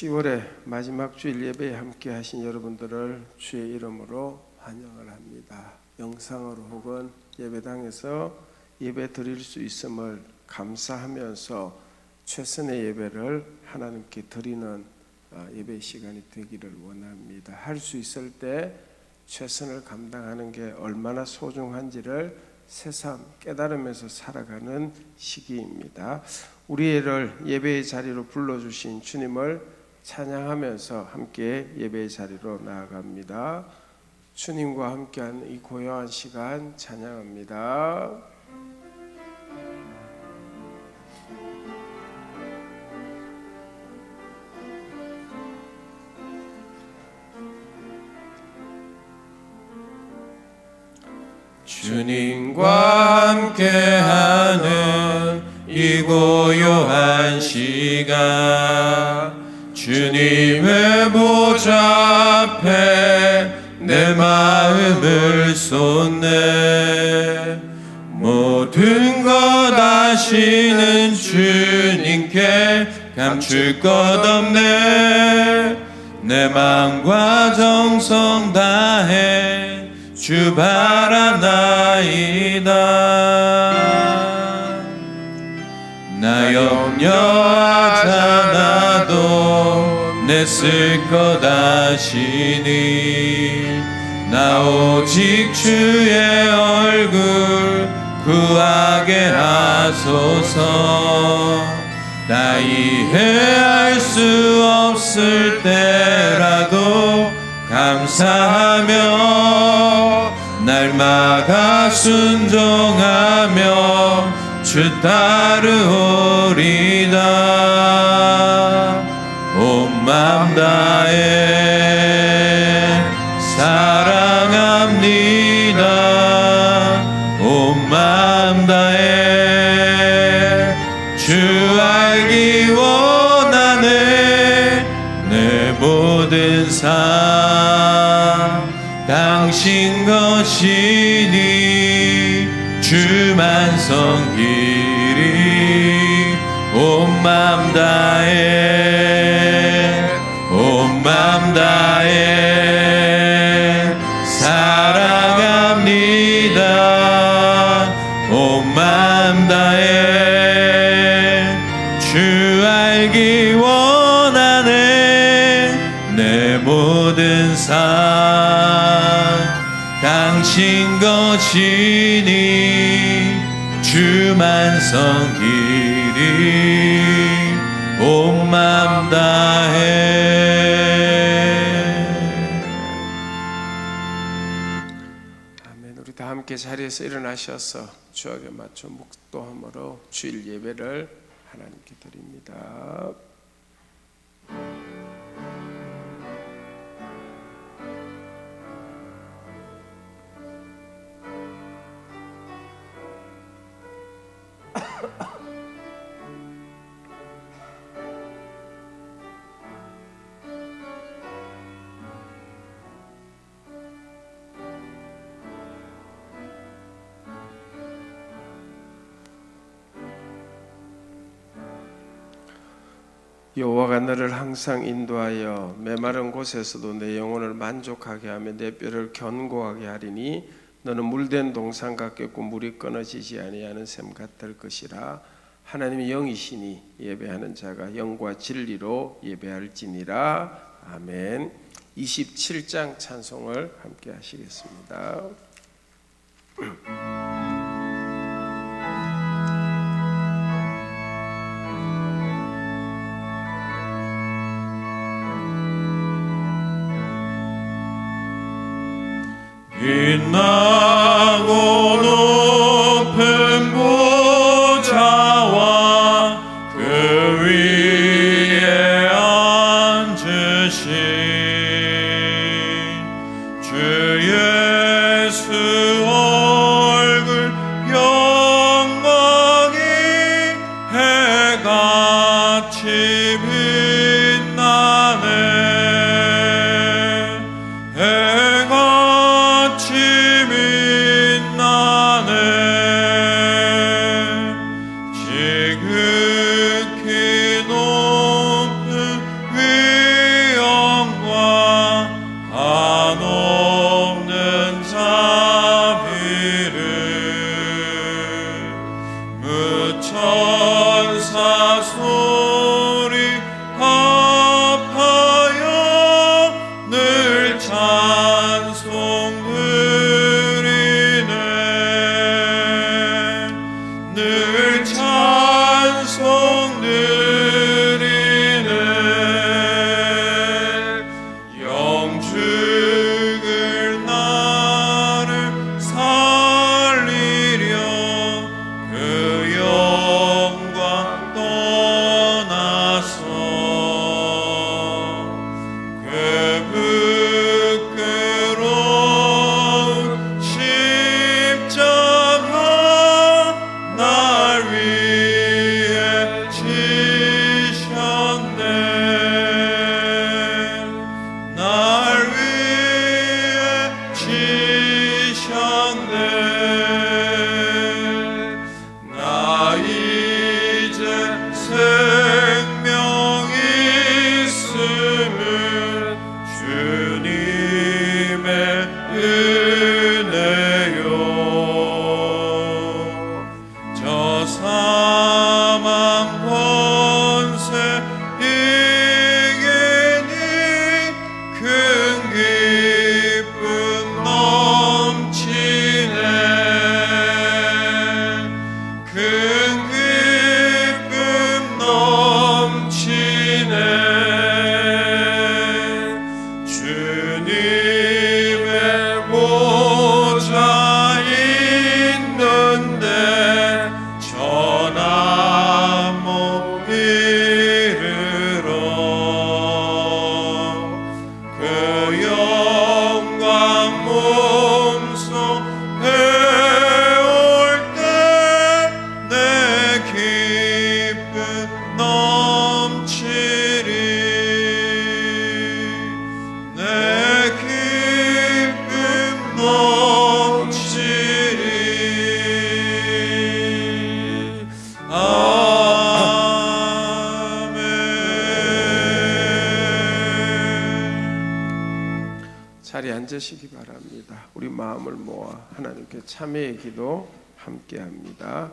10월의 마지막 주일 예배에 함께 하신 여러분들을 주의 이름으로 환영을 합니다. 영상으로 혹은 예배당에서 예배 드릴 수 있음을 감사하면서 최선의 예배를 하나님께 드리는 예배 시간이 되기를 원합니다. 할 수 있을 때 최선을 감당하는 게 얼마나 소중한지를 새삼 깨달으면서 살아가는 시기입니다. 우리를 예배의 자리로 불러주신 주님을 찬양하면서 함께 예배의 자리로 나아갑니다. 주님과 함께하는 이 고요한 시간 찬양합니다. 주님과 함께하는 이 고요한 시간, 주님의 보좌 앞에 내 마음을 쏟네. 모든 것 아시는 주님께 감출 것 없네. 내 마음과 정성 다해 주 바라나이다. 나 염려하잖아도 내 쓸 것 아시니. 나 오직 주의 얼굴 구하게 하소서. 나 이해할 수 없을 때라도 감사하며 날마다 순종하며 주 따르오리다. 온 맘 다해 사랑합니다. 온 맘 다해 주 알기 원하네. 내 모든 삶 당신 것이니 주만 섬기리. 온 맘 다해 온 맘 다해 사랑합니다. 온 맘 다해 주 알기 원하네. 내 모든 삶 당신 것이니 주만 섬기리. 온 맘 다해. 아멘. 우리 다 함께 자리에서 일어나셔서 주에게 맞춰 묵도함으로 주일 예배를 하나님께 드립니다. 여호와가 너를 항상 인도하여 메마른 곳에서도 내 영혼을 만족하게 하며 내 뼈를 견고하게 하리니 너는 물된 동산 같겠고 물이 끊어지지 아니하는 샘 같을 것이라. 하나님이 영이시니 예배하는 자가 영과 진리로 예배할지니라. 아멘. 27장 찬송을 함께 하시겠습니다. 빛나고 높은 보좌와 그 위에 앉으신 주 예수 얼굴 영광이 해같이 빛나네. 지극히 높은 위 지셨네. 나 이제 생명 있음을 주님의 은혜요. 저 사망 권세 이기니 큰 기쁨 넘치네. 큰 기쁨 넘치네. 주님의 보좌 있는데 전하 못 이르러. 그 영광 몸소 배울 때 내 기쁨 넘치리. 내 기쁨 넘치리. 아멘. 자리에 앉으시기 바랍니다. 우리 마음을 모아 하나님께 참회의 기도 함께합니다.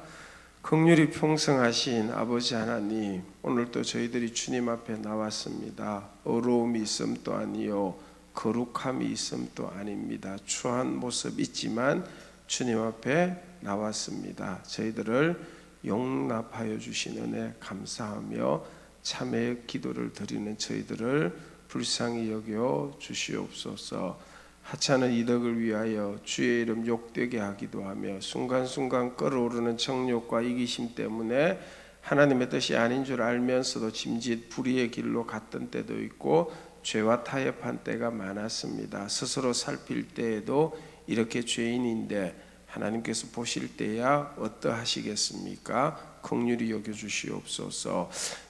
긍휼이 풍성하신 아버지 하나님, 오늘도 저희들이 주님 앞에 나왔습니다. 어려움이 있음도 아니요 거룩함이 있음도 아닙니다. 추한 모습 있지만 주님 앞에 나왔습니다. 저희들을 용납하여 주신 은혜 감사하며 참회의 기도를 드리는 저희들을 불쌍히 여겨 주시옵소서. 하찮은 이득을 위하여 주의 이름 욕되게 하기도 하며 순간순간 끓어오르는 정욕과 이기심 때문에 하나님의 뜻이 아닌 줄 알면서도 짐짓 불의의 길로 갔던 때도 있고 죄와 타협한 때가 많았습니다. 스스로 살필 때에도 이렇게 죄인인데 하나님께서 보실 때야 어떠하시겠습니까? 긍휼히 여겨주시옵소서.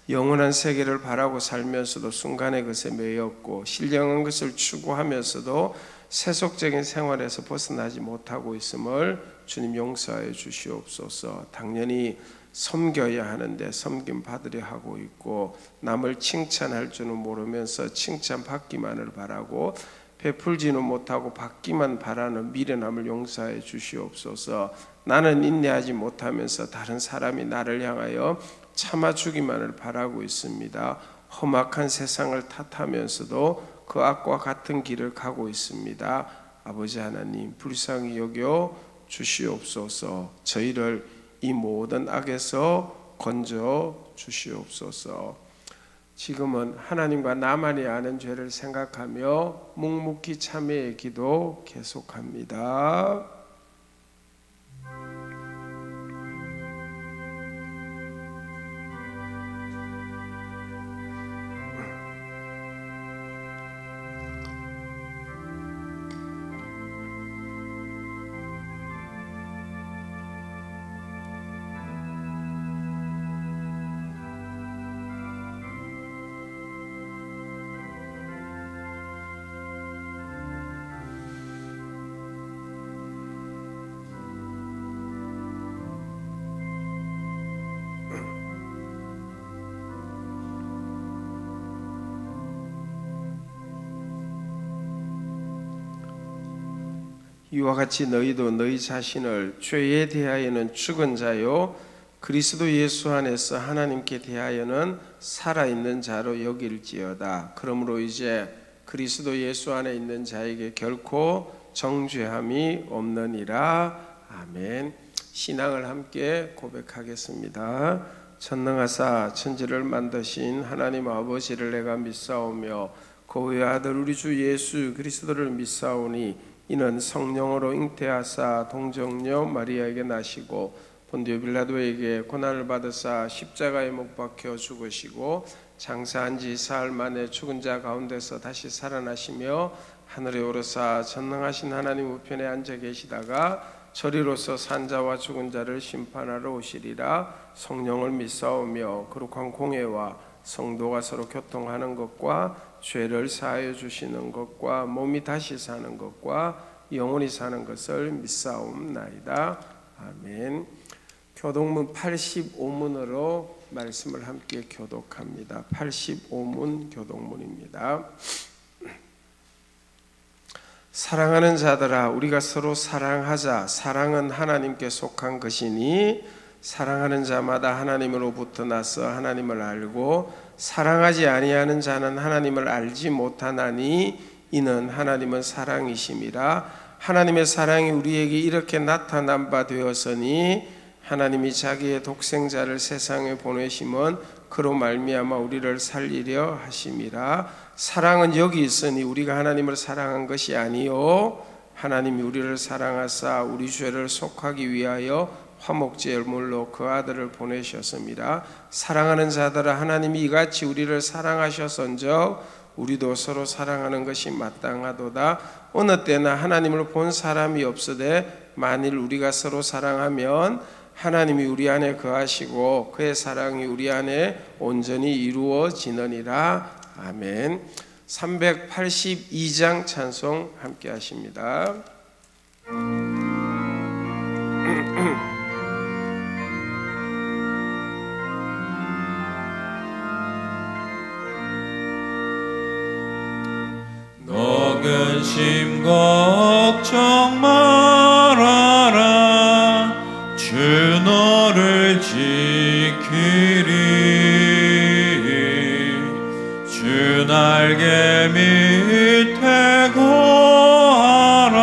영원한 세계를 바라고 살면서도 순간의 것에 매였고 신령한 것을 추구하면서도 세속적인 생활에서 벗어나지 못하고 있음을 주님 용서하여 주시옵소서. 당연히 섬겨야 하는데 섬김 받으려 하고 있고 남을 칭찬할 줄은 모르면서 칭찬받기만을 바라고 베풀지는 못하고 받기만 바라는 미련함을 용서하여 주시옵소서. 나는 인내하지 못하면서 다른 사람이 나를 향하여 참아주기만을 바라고 있습니다. 험악한 세상을 탓하면서도 그 악과 같은 길을 가고 있습니다. 아버지 하나님 불쌍히 여겨 주시옵소서. 저희를 이 모든 악에서 건져 주시옵소서. 지금은 하나님과 나만이 아는 죄를 생각하며 묵묵히 참회의 기도 계속합니다. 이와 같이 너희도 너희 자신을 죄에 대하여는 죽은 자요 그리스도 예수 안에서 하나님께 대하여는 살아있는 자로 여길지어다. 그러므로 이제 그리스도 예수 안에 있는 자에게 결코 정죄함이 없느니라. 아멘. 신앙을 함께 고백하겠습니다. 전능하사 천지를 만드신 하나님 아버지를 내가 믿사오며 그 외아들 우리 주 예수 그리스도를 믿사오니 이는 성령으로 잉태하사 동정녀 마리아에게 나시고 본디오 빌라도에게 고난을 받으사 십자가에 못 박혀 죽으시고 장사한 지 사흘 만에 죽은 자 가운데서 다시 살아나시며 하늘에 오르사 전능하신 하나님 우편에 앉아 계시다가 저리로서 산 자와 죽은 자를 심판하러 오시리라. 성령을 믿사오며 거룩한 공회와 성도가 서로 교통하는 것과 죄를 사하여 주시는 것과 몸이 다시 사는 것과 영원히 사는 것을 믿사옵나이다. 아멘. 교독문 85문으로 말씀을 함께 교독합니다. 85문 교독문입니다. 사랑하는 자들아, 우리가 서로 사랑하자. 사랑은 하나님께 속한 것이니 사랑하는 자마다 하나님으로부터 나서 하나님을 알고 사랑하지 아니하는 자는 하나님을 알지 못하나니 이는 하나님은 사랑이심이라. 하나님의 사랑이 우리에게 이렇게 나타난 바 되었으니 하나님이 자기의 독생자를 세상에 보내심은 그로 말미암아 우리를 살리려 하심이라. 사랑은 여기 있으니 우리가 하나님을 사랑한 것이 아니요 하나님이 우리를 사랑하사 우리 죄를 속하기 위하여 화목제물로 그 아들을 보내셨습니다. 사랑하는 자들아, 하나님이 이같이 우리를 사랑하셨은즉 우리도 서로 사랑하는 것이 마땅하도다. 어느 때나 하나님을 본 사람이 없으되 만일 우리가 서로 사랑하면 하나님이 우리 안에 거하시고 그의 사랑이 우리 안에 온전히 이루어지느니라. 아멘. 382장 찬송 함께 하십니다. 너 근심 걱정 말아라. 주 너를 지키리. 주 날개 밑에 거하라.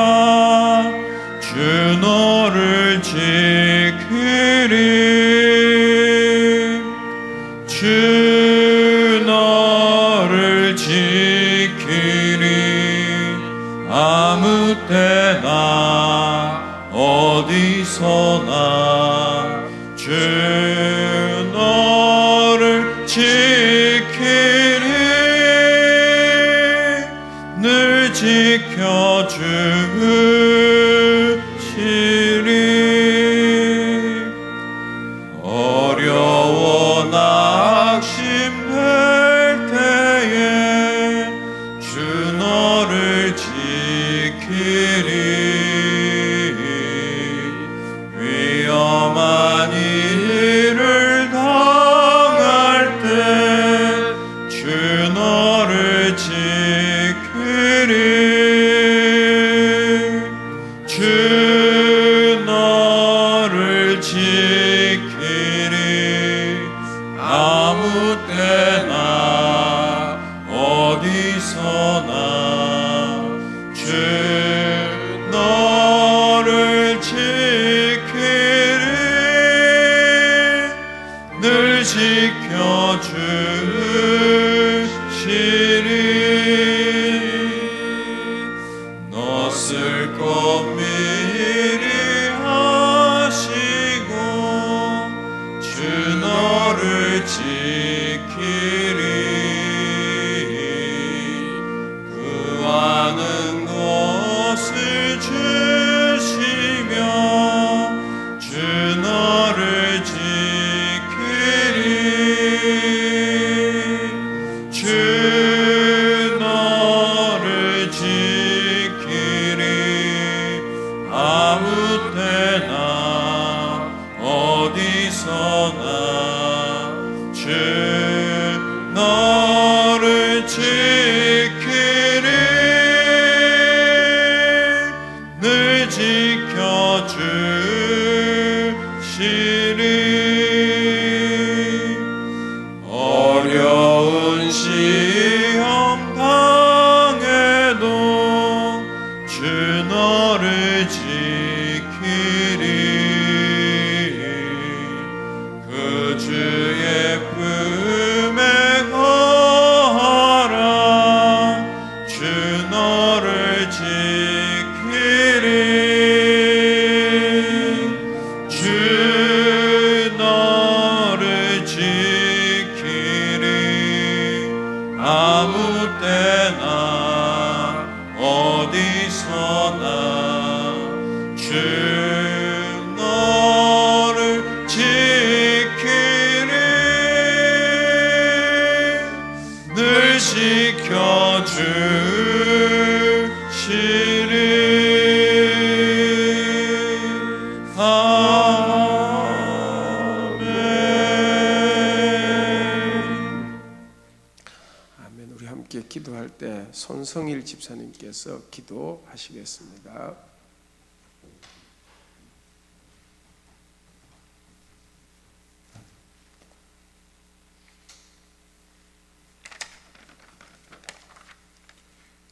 주 너를 지키리. 주 너를 지키리. 아무 때나 어디서나 주 너를 지키리. 늘 지켜주시리. 어려워 낙심될 때에 주 너를 지키리. 위험한 일을 당할 때 주 너를 지키리. 주 너를 지키리. 아무 때나 어디서나 주 너를 지키리. 늘 지켜주시리. 너 쓸 것 미리 하시고 주 너를 지키리. 구하는 것을 주시며 주 너를 지키리. 주 너를 지키리. 아무 때나 어디서나 주 너를 지키리. 늘 지켜주시리. 어려운 시험 당해도 주 너를 지키리. 그 주의 품에 거하라. 주 너를 지키리. 주 너를 지키리. 아무 때나 어디서나 주 너를 지키리. 늘 지켜주시리. 손성일 집사님께서 기도하시겠습니다.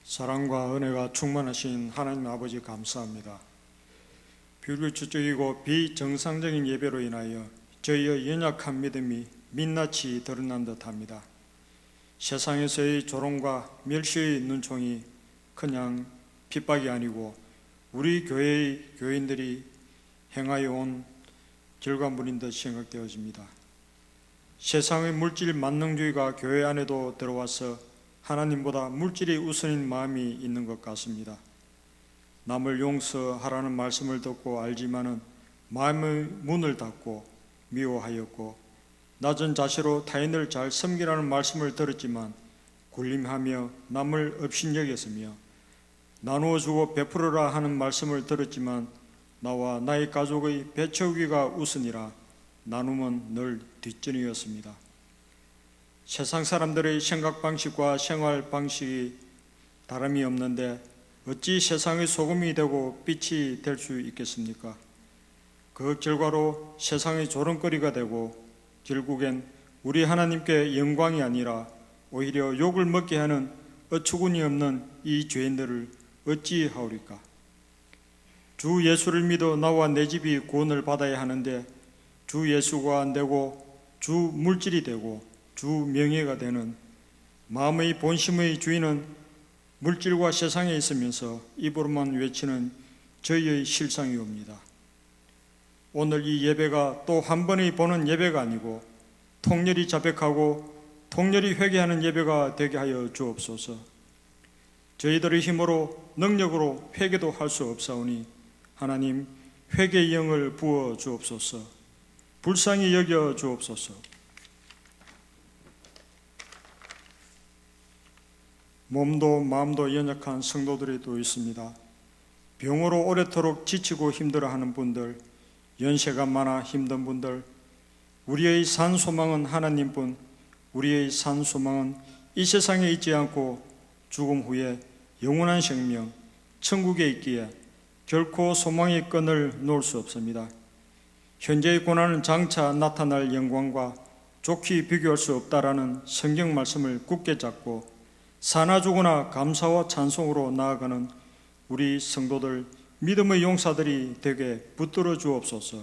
사랑과 은혜가 충만하신 하나님 아버지 감사합니다. 불규칙적이고 비정상적인 예배로 인하여 저희의 연약한 믿음이 민낯이 드러난 듯합니다. 세상에서의 조롱과 멸시의 눈총이 그냥 핍박이 아니고 우리 교회의 교인들이 행하여 온 결과물인 듯 생각되어집니다. 세상의 물질 만능주의가 교회 안에도 들어와서 하나님보다 물질이 우선인 마음이 있는 것 같습니다. 남을 용서하라는 말씀을 듣고 알지만은 마음의 문을 닫고 미워하였고, 낮은 자세로 타인을 잘 섬기라는 말씀을 들었지만 군림하며 남을 업신여겼으며, 나누어 주고 베풀어라 하는 말씀을 들었지만 나와 나의 가족의 배척위가 우선이라 나눔은 늘 뒷전이었습니다. 세상 사람들의 생각 방식과 생활 방식이 다름이 없는데 어찌 세상의 소금이 되고 빛이 될 수 있겠습니까? 그 결과로 세상의 조롱거리가 되고 결국엔 우리 하나님께 영광이 아니라 오히려 욕을 먹게 하는 어처구니 없는 이 죄인들을 어찌하오리까? 주 예수를 믿어 나와 내 집이 구원을 받아야 하는데 주 예수가 안 되고 주 물질이 되고 주 명예가 되는 마음의 본심의 주인은 물질과 세상에 있으면서 입으로만 외치는 저희의 실상이옵니다. 오늘 이 예배가 또 한 번의 보는 예배가 아니고 통렬히 자백하고 통렬히 회개하는 예배가 되게 하여 주옵소서. 저희들의 힘으로 능력으로 회개도 할 수 없사오니 하나님 회개의 영을 부어 주옵소서. 불쌍히 여겨 주옵소서. 몸도 마음도 연약한 성도들이 또 있습니다. 병으로 오래도록 지치고 힘들어하는 분들, 연세가 많아 힘든 분들, 우리의 산 소망은 하나님뿐, 우리의 산 소망은 이 세상에 있지 않고 죽음 후에 영원한 생명, 천국에 있기에 결코 소망의 끈을 놓을 수 없습니다. 현재의 고난은 장차 나타날 영광과 좋게 비교할 수 없다라는 성경 말씀을 굳게 잡고 사나 죽으나 감사와 찬송으로 나아가는 우리 성도들, 믿음의 용사들이 되게 붙들어 주옵소서.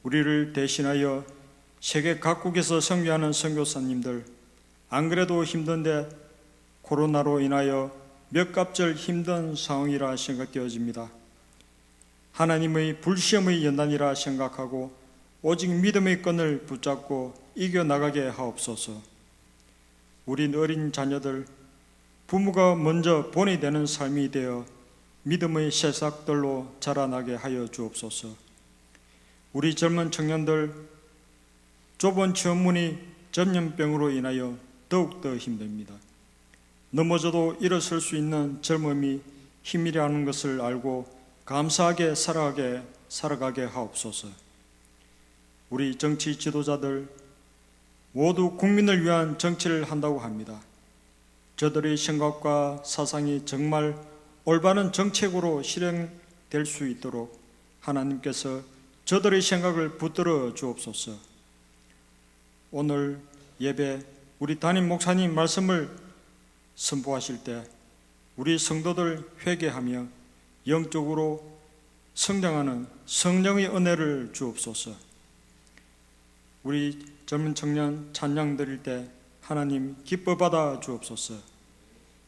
우리를 대신하여 세계 각국에서 선교하는 선교사님들, 안 그래도 힘든데 코로나로 인하여 몇 갑절 힘든 상황이라 생각되어집니다. 하나님의 불시험의 연단이라 생각하고 오직 믿음의 끈을 붙잡고 이겨나가게 하옵소서. 우린 어린 자녀들, 부모가 먼저 본이 되는 삶이 되어 믿음의 새싹들로 자라나게 하여 주옵소서. 우리 젊은 청년들, 좁은 천문이 전염병으로 인하여 더욱더 힘듭니다. 넘어져도 일어설 수 있는 젊음이 힘이라는 것을 알고 감사하게 살아가게 하옵소서. 우리 정치 지도자들 모두 국민을 위한 정치를 한다고 합니다. 저들의 생각과 사상이 정말 올바른 정책으로 실행될 수 있도록 하나님께서 저들의 생각을 붙들어 주옵소서. 오늘 예배 우리 담임 목사님 말씀을 선포하실 때 우리 성도들 회개하며 영적으로 성장하는 성령의 은혜를 주옵소서. 우리 젊은 청년 찬양 드릴 때 하나님 기뻐 받아 주옵소서.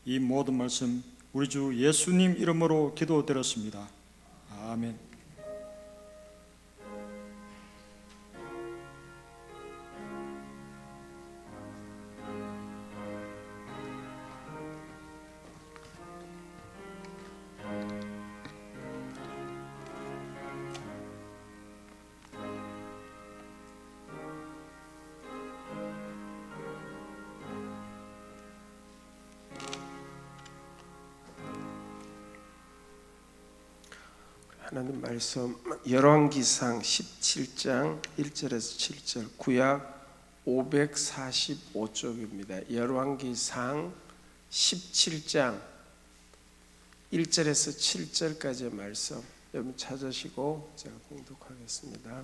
이 모든 말씀 우리 주 예수님 이름으로 기도드렸습니다. 아멘. 하나님 말씀 열왕기상 17장 1절에서 7절 구약 545쪽입니다. 열왕기상 17장 1절에서 7절까지의 말씀 여러분 찾으시고 제가 봉독하겠습니다.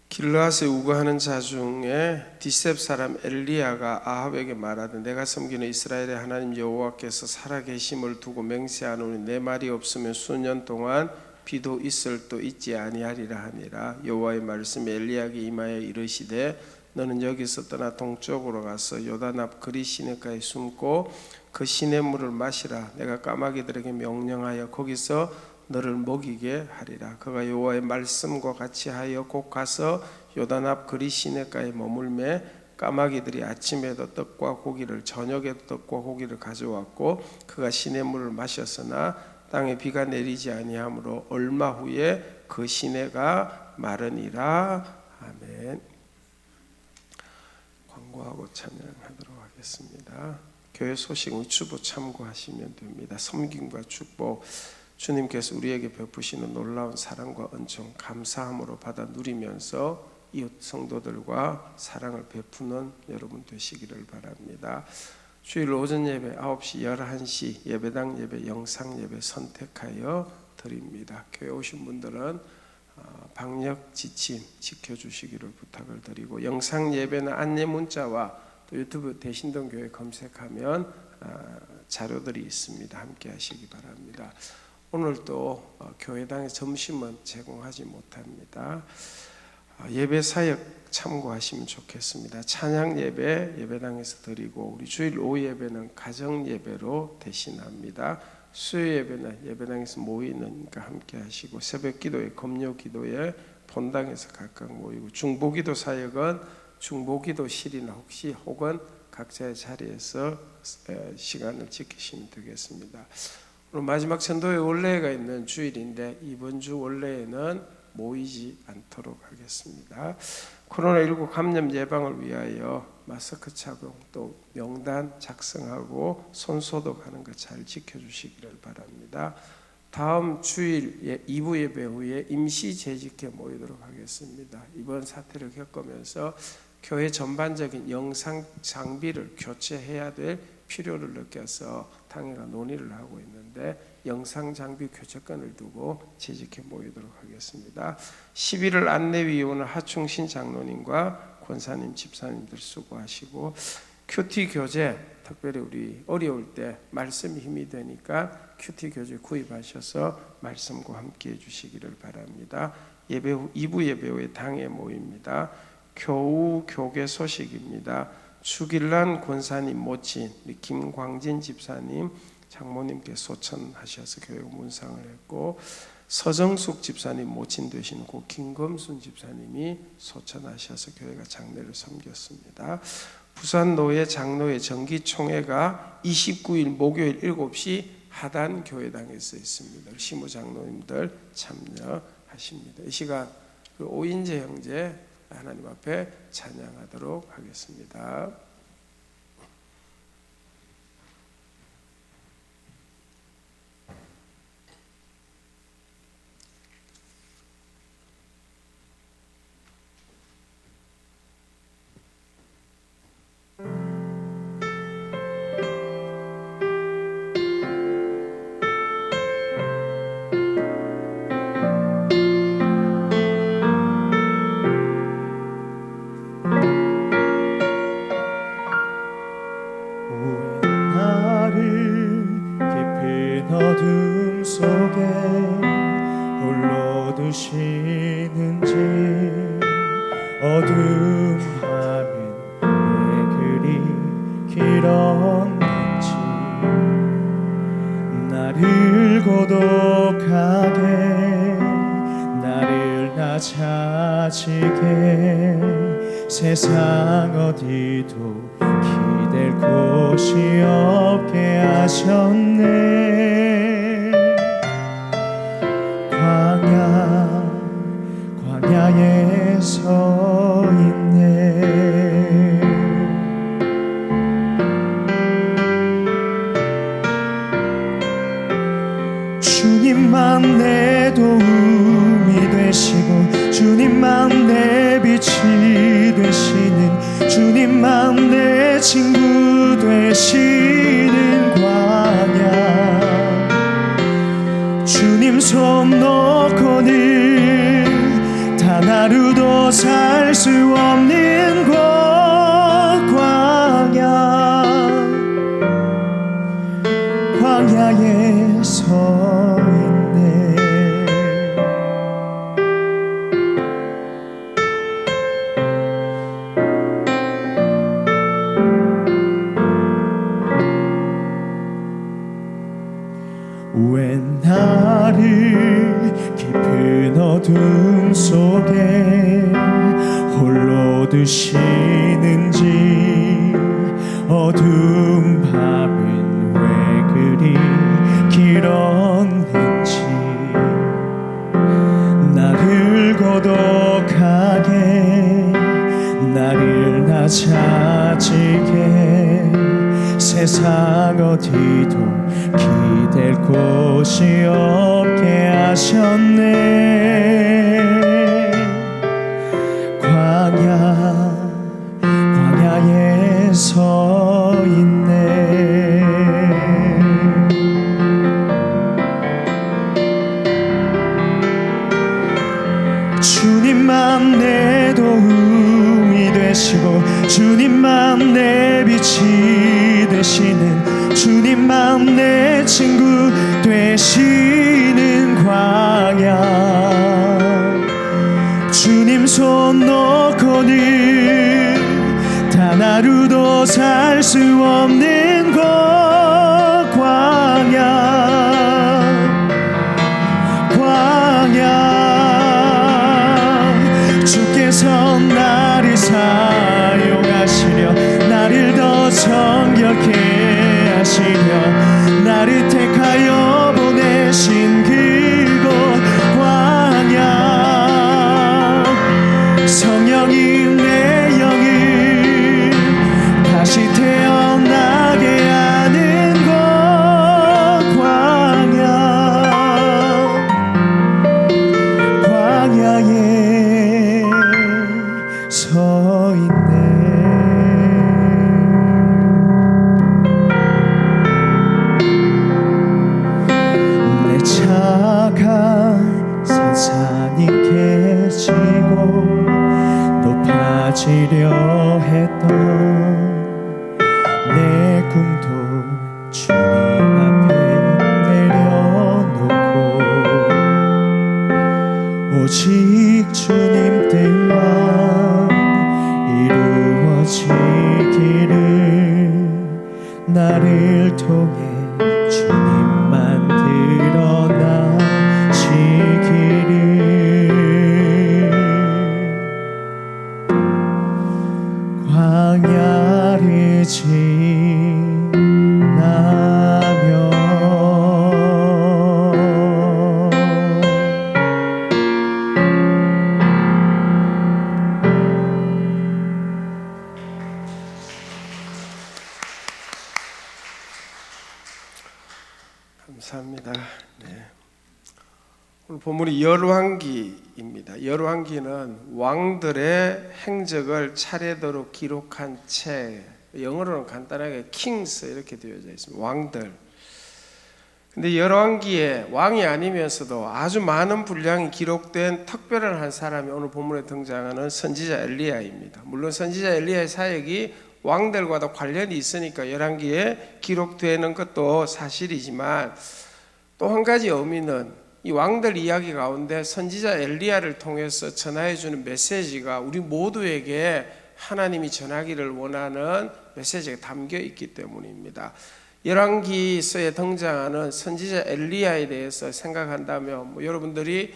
길르앗에 우거하는 자 중에 디셉 사람 엘리야가 아합에게 말하되 내가 섬기는 이스라엘의 하나님 여호와께서 살아계심을 두고 맹세하노니 내 말이 없으면 수년 동안 비도 있을 도 있지 아니하리라 하니라. 여호와의 말씀이 엘리야에게 임하여 이르시되 너는 여기서 떠나 동쪽으로 가서 요단 앞 그리 시내가에 숨고 그 시냇물을 마시라. 내가 까마귀들에게 명령하여 거기서 너를 먹이게 하리라. 그가 여호와의 말씀과 같이 하여 곧 가서 요단 앞 그리 시내가에 머물매 까마귀들이 아침에도 떡과 고기를 저녁에도 떡과 고기를 가져왔고 그가 시냇물을 마셨으나 땅에 비가 내리지 아니하므로 얼마 후에 그 시내가 마르니라. 아멘. 광고하고 찬양하도록 하겠습니다. 교회 소식 유튜브 참고하시면 됩니다. 섬김과 축복 주님께서 우리에게 베푸시는 놀라운 사랑과 은총 감사함으로 받아 누리면서 이웃 성도들과 사랑을 베푸는 여러분 되시기를 바랍니다. 주일 오전 예배 9시 11시 예배당 예배 영상 예배 선택하여 드립니다. 교회 오신 분들은 방역 지침 지켜주시기를 부탁을 드리고 영상 예배는 안내 문자와 또 유튜브 대신동 교회 검색하면 자료들이 있습니다. 함께 하시기 바랍니다. 오늘도 교회당에 점심은 제공하지 못합니다. 예배 사역 참고하시면 좋겠습니다. 찬양 예배 예배당에서 드리고 우리 주일 오후 예배는 가정 예배로 대신합니다. 수요 예배는 예배당에서 모이니까 함께 하시고 새벽 기도에 검요 기도에 본당에서 각각 모이고 중보기도 사역은 중보기도실이나 혹은 각자의 자리에서 시간을 지키시면 되겠습니다. 오늘 마지막 전도회 원래가 있는 주일인데 이번 주 원래에는 모이지 않도록 하겠습니다. 코로나19 감염 예방을 위하여 마스크 착용 또 명단 작성하고 손소독하는 것 잘 지켜주시기를 바랍니다. 다음 주일 2부 예배 후에 임시 재직회 모이도록 하겠습니다. 이번 사태를 겪으면서 교회 전반적인 영상 장비를 교체해야 될 필요를 느껴서 당회가 논의를 하고 있는데 영상 장비 교체권을 두고 재직회 모이도록 하겠습니다. 11월 안내위원은 하충신 장로님과 권사님 집사님들 수고하시고 큐티 교재 특별히 우리 어려울 때 말씀이 힘이 되니까 큐티 교재 구입하셔서 말씀과 함께 해주시기를 바랍니다. 예배 후 2부 예배 후에 당회 모입니다. 교우 교계 소식입니다. 주길란 권사님 모친 김광진 집사님 장모님께 소천하셔서 교회 문상을 했고 서정숙 집사님 모친 되신 고 김검순 집사님이 소천하셔서 교회가 장례를 섬겼습니다. 부산노회 장로회 정기총회가 29일 목요일 7시 하단 교회당에서 있습니다. 시무 장로님들 참여하십니다. 이 시간 오인재 형제 하나님 앞에 찬양하도록 하겠습니다. 세상 어디도 기댈 곳이 없게 하셨네. 광야에 서 있네. 주님만 내 도움이 되시고 주님만 내 빛이 되시는 주님만 내 친구 되시는 광야 주님 손 놓고는 단 하루도 살 수 없는 곳 광야에 서 있네. 왜 나를 깊은 어둠 속에 홀로 두시는지 어두운 밤은 왜 그리 길었는지 나를 고독하게 나를 낮아지게 세상 어디도 기댈 곳이 없게 하셨네. 광야에 서 있네. 주님만 내 도움이 되시고 주님만 내 빛이 되시는 주님만 내 친구 되시는 광야 주님 손 놓고는 단 하루도 살 수 없는 곳 광야 주께서 나를 사용하시려 나를 더 정결케 하시려 나를 택하여 보내신 그곳 광야 성령이 내 영을 다시 태어나게 하는 곳 광야에 서 있네. 내 차가 산산이 깨지고 높아지려 했던 내 꿈도 주님 앞에 내려놓고 오직 주님 뜻만 이루어지기를 나를 통해 주님만 드러나시기를 광야를 감사합니다. 네. 오늘 본문이 열왕기입니다. 열왕기는 왕들의 행적을 차례대로 기록한 책, 영어로는 간단하게 킹스 이렇게 되어져 있습니다. 왕들. 근데 열왕기에 왕이 아니면서도 아주 많은 분량이 기록된 특별한 한 사람이 오늘 본문에 등장하는 선지자 엘리야입니다. 물론 선지자 엘리야의 사역이 왕들과도 관련이 있으니까 열왕기에 기록되는 것도 사실이지만 또 한 가지 의미는 이 왕들 이야기 가운데 선지자 엘리야를 통해서 전하여주는 메시지가 우리 모두에게 하나님이 전하기를 원하는 메시지가 담겨 있기 때문입니다. 열왕기서에 등장하는 선지자 엘리야에 대해서 생각한다면 여러분들이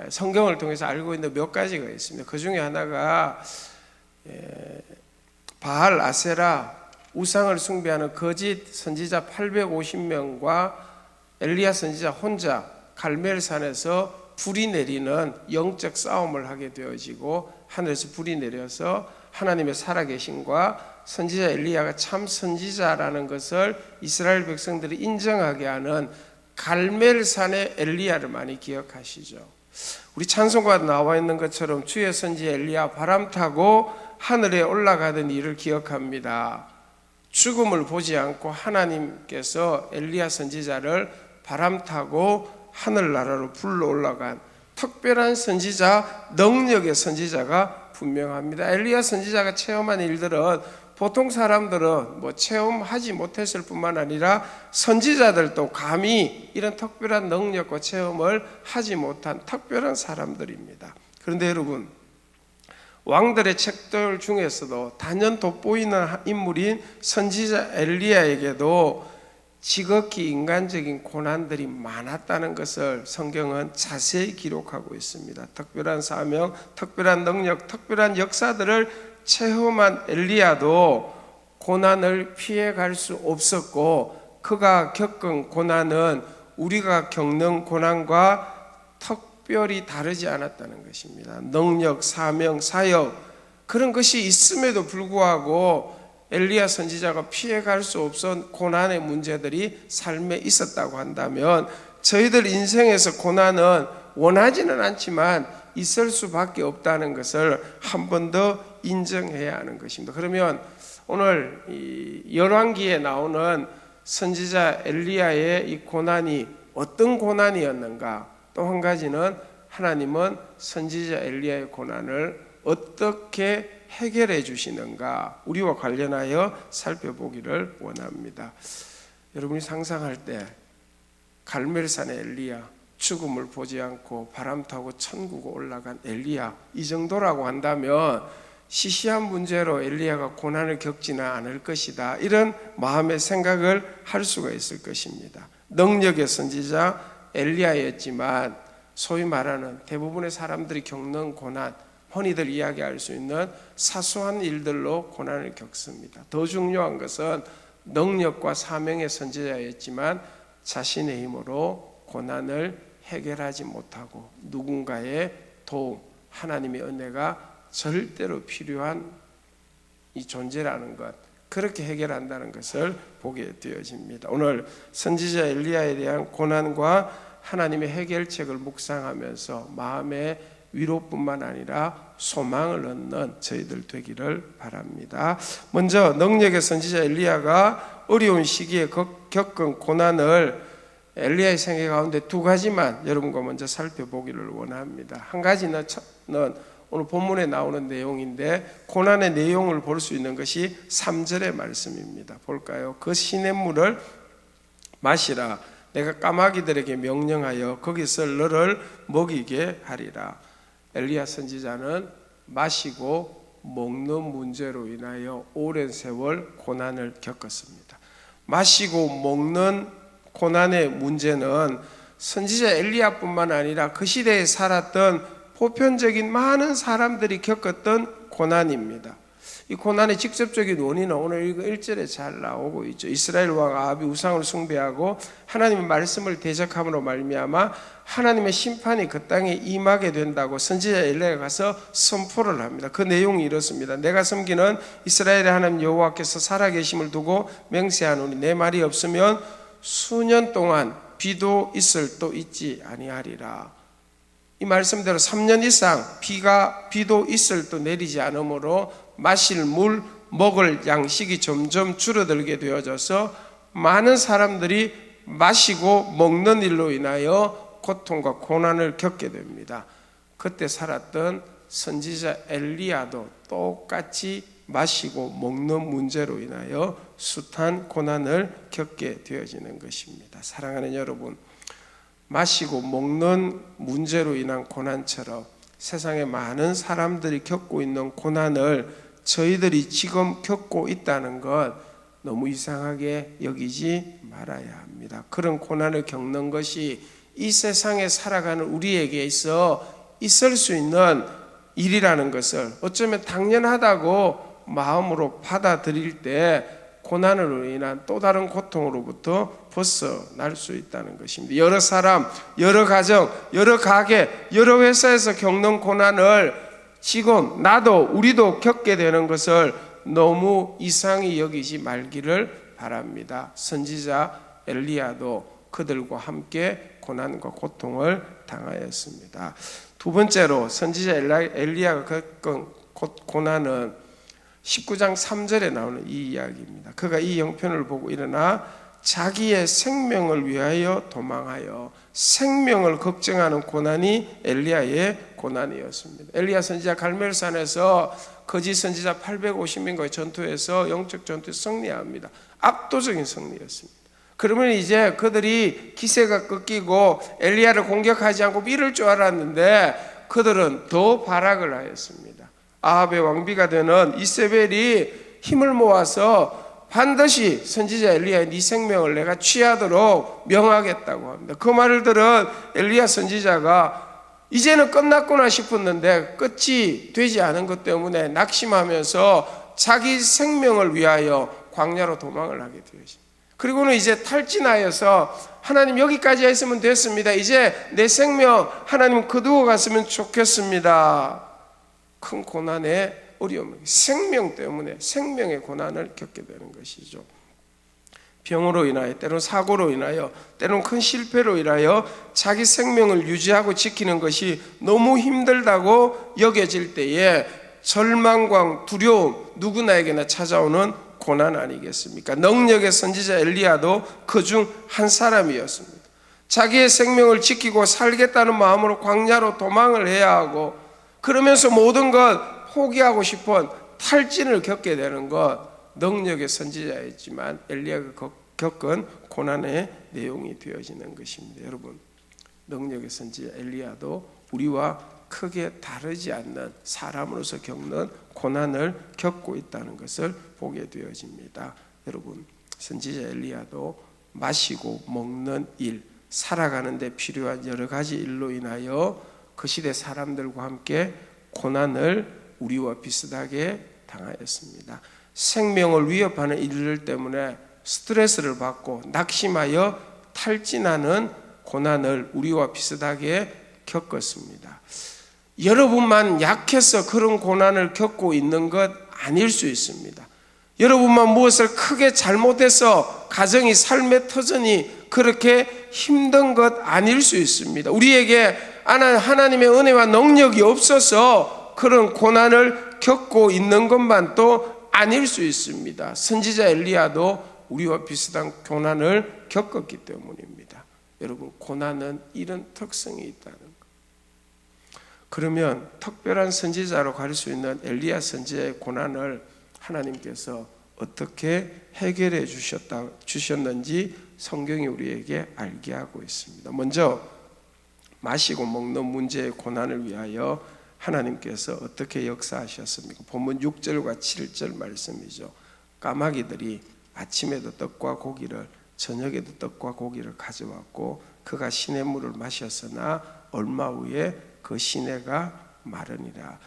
성경을 통해서 알고 있는 몇 가지가 있습니다. 그 중에 하나가 바알, 아세라, 우상을 숭배하는 거짓 선지자 850명과 엘리야 선지자 혼자 갈멜산에서 불이 내리는 영적 싸움을 하게 되어지고 하늘에서 불이 내려서 하나님의 살아계심과 선지자 엘리야가 참 선지자라는 것을 이스라엘 백성들이 인정하게 하는 갈멜산의 엘리야를 많이 기억하시죠. 우리 찬송가에 나와 있는 것처럼 주의 선지 엘리야 바람 타고 하늘에 올라가던 일을 기억합니다. 죽음을 보지 않고 하나님께서 엘리야 선지자를 바람 타고 하늘나라로 불러 올라간 특별한 선지자, 능력의 선지자가 분명합니다. 엘리야 선지자가 체험한 일들은 보통 사람들은 체험하지 못했을 뿐만 아니라 선지자들도 감히 이런 특별한 능력과 체험을 하지 못한 특별한 사람들입니다. 그런데 여러분, 왕들의 책들 중에서도 단연 돋보이는 인물인 선지자 엘리야에게도 지극히 인간적인 고난들이 많았다는 것을 성경은 자세히 기록하고 있습니다. 특별한 사명, 특별한 능력, 특별한 역사들을 체험한 엘리야도 고난을 피해갈 수 없었고, 그가 겪은 고난은 우리가 겪는 고난과 특별히 다르지 않았다는 것입니다. 능력, 사명, 사역, 그런 것이 있음에도 불구하고 엘리야 선지자가 피해갈 수 없었던 고난의 문제들이 삶에 있었다고 한다면, 저희들 인생에서 고난은 원하지는 않지만 있을 수밖에 없다는 것을 한 번 더 인정해야 하는 것입니다. 그러면 오늘 이 열왕기에 나오는 선지자 엘리야의 이 고난이 어떤 고난이었는가, 또 한 가지는 하나님은 선지자 엘리야의 고난을 어떻게 해결해 주시는가, 우리와 관련하여 살펴보기를 원합니다. 여러분이 상상할 때 갈멜산의 엘리야, 죽음을 보지 않고 바람 타고 천국에 올라간 엘리야, 이 정도라고 한다면 시시한 문제로 엘리야가 고난을 겪지는 않을 것이다, 이런 마음의 생각을 할 수가 있을 것입니다. 능력의 선지자 엘리야였지만 소위 말하는 대부분의 사람들이 겪는 고난, 흔히들 이야기할 수 있는 사소한 일들로 고난을 겪습니다. 더 중요한 것은 능력과 사명의 선지자였지만 자신의 힘으로 고난을 해결하지 못하고 누군가의 도움, 하나님의 은혜가 절대로 필요한 이 존재라는 것, 그렇게 해결한다는 것을 보게 되어집니다. 오늘 선지자 엘리야에 대한 고난과 하나님의 해결책을 묵상하면서 마음의 위로뿐만 아니라 소망을 얻는 저희들 되기를 바랍니다. 먼저 능력의 선지자 엘리야가 어려운 시기에 겪은 고난을 엘리야의 생애 가운데 두 가지만 여러분과 먼저 살펴보기를 원합니다. 한 가지는 오늘 본문에 나오는 내용인데, 고난의 내용을 볼 수 있는 것이 3절의 말씀입니다. 볼까요? 그 시냇물을 마시라. 내가 까마귀들에게 명령하여 거기서 너를 먹이게 하리라. 엘리야 선지자는 마시고 먹는 문제로 인하여 오랜 세월 고난을 겪었습니다. 마시고 먹는 고난의 문제는 선지자 엘리야뿐만 아니라 그 시대에 살았던 보편적인 많은 사람들이 겪었던 고난입니다. 이 고난의 직접적인 원인은 오늘 이거 1절에 잘 나오고 있죠. 이스라엘 왕 아합이 우상을 숭배하고 하나님의 말씀을 대적함으로 말미암아 하나님의 심판이 그 땅에 임하게 된다고 선지자 엘리야가 가서 선포를 합니다. 그 내용이 이렇습니다. 내가 섬기는 이스라엘의 하나님 여호와께서 살아계심을 두고 맹세하노니 내 말이 없으면 수년 동안 비도 있을 또 있지 아니하리라. 이 말씀대로 3년 이상 비도 있을 또 내리지 않으므로 마실 물, 먹을 양식이 점점 줄어들게 되어져서 많은 사람들이 마시고 먹는 일로 인하여 고통과 고난을 겪게 됩니다. 그때 살았던 선지자 엘리야도 똑같이 마시고 먹는 문제로 인하여 숱한 고난을 겪게 되어지는 것입니다. 사랑하는 여러분, 마시고 먹는 문제로 인한 고난처럼 세상에 많은 사람들이 겪고 있는 고난을 저희들이 지금 겪고 있다는 것 너무 이상하게 여기지 말아야 합니다. 그런 고난을 겪는 것이 이 세상에 살아가는 우리에게 있어 있을 수 있는 일이라는 것을 어쩌면 당연하다고 마음으로 받아들일 때 고난으로 인한 또 다른 고통으로부터 벗어날 수 있다는 것입니다. 여러 사람, 여러 가정, 여러 가게, 여러 회사에서 겪는 고난을 지금 나도 우리도 겪게 되는 것을 너무 이상히 여기지 말기를 바랍니다. 선지자 엘리야도 그들과 함께 고난과 고통을 당하였습니다. 두 번째로 선지자 엘리야가 겪은 고난은 19장 3절에 나오는 이 이야기입니다. 그가 이 형편을 보고 일어나 자기의 생명을 위하여 도망하여, 생명을 걱정하는 고난이 엘리야의 고난이었습니다. 엘리야 선지자 갈멜산에서 거짓 선지자 850명과의 전투에서 영적 전투에 승리합니다. 압도적인 승리였습니다. 그러면 이제 그들이 기세가 꺾이고 엘리야를 공격하지 않고 밀을 줄 알았는데 그들은 더 발악을 하였습니다. 아합의 왕비가 되는 이세벨이 힘을 모아서 반드시 선지자 엘리야의 네 생명을 내가 취하도록 명하겠다고 합니다. 그 말을 들은 엘리야 선지자가 이제는 끝났구나 싶었는데 끝이 되지 않은 것 때문에 낙심하면서 자기 생명을 위하여 광야로 도망을 하게 되었습니다. 그리고는 이제 탈진하여서 하나님 여기까지 했으면 됐습니다. 이제 내 생명 하나님 거두어 갔으면 좋겠습니다. 큰 고난의 어려움, 생명 때문에 생명의 고난을 겪게 되는 것이죠. 병으로 인하여, 때로는 사고로 인하여, 때로는 큰 실패로 인하여 자기 생명을 유지하고 지키는 것이 너무 힘들다고 여겨질 때에 절망과 두려움, 누구나에게나 찾아오는 고난 아니겠습니까? 능력의 선지자 엘리야도 그중 한 사람이었습니다. 자기의 생명을 지키고 살겠다는 마음으로 광야로 도망을 해야 하고, 그러면서 모든 것 포기하고 싶은 탈진을 겪게 되는 것, 능력의 선지자였지만 엘리야가 겪은 고난의 내용이 되어지는 것입니다. 여러분, 능력의 선지자 엘리야도 우리와 크게 다르지 않는 사람으로서 겪는 고난을 겪고 있다는 것을 보게 되어집니다. 여러분, 선지자 엘리야도 마시고 먹는 일, 살아가는 데 필요한 여러 가지 일로 인하여 그 시대 사람들과 함께 고난을 우리와 비슷하게 당하였습니다. 생명을 위협하는 일들 때문에 스트레스를 받고 낙심하여 탈진하는 고난을 우리와 비슷하게 겪었습니다. 여러분만 약해서 그런 고난을 겪고 있는 것 아닐 수 있습니다. 여러분만 무엇을 크게 잘못해서 가정이 삶의 터전이 그렇게 힘든 것 아닐 수 있습니다. 우리에게 하나님의 은혜와 능력이 없어서 그런 고난을 겪고 있는 것만 또 아닐 수 있습니다. 선지자 엘리야도 우리와 비슷한 고난을 겪었기 때문입니다. 여러분, 고난은 이런 특성이 있다는 것. 그러면 특별한 선지자로 가릴 수 있는 엘리야 선지자의 고난을 하나님께서 어떻게 해결해 주셨는지 성경이 우리에게 알게 하고 있습니다. 먼저 마시고 먹는 문제의 고난을 위하여 하나님께서 어떻게 역사하셨습니까? 본문 6절과 7절 말씀이죠. 까마귀들이 아침에도 떡과 고기를, 저녁에도 떡과 고기를 가져왔고 그가 시냇물을 마셨으나 얼마 후에 그 시내가 마르니라.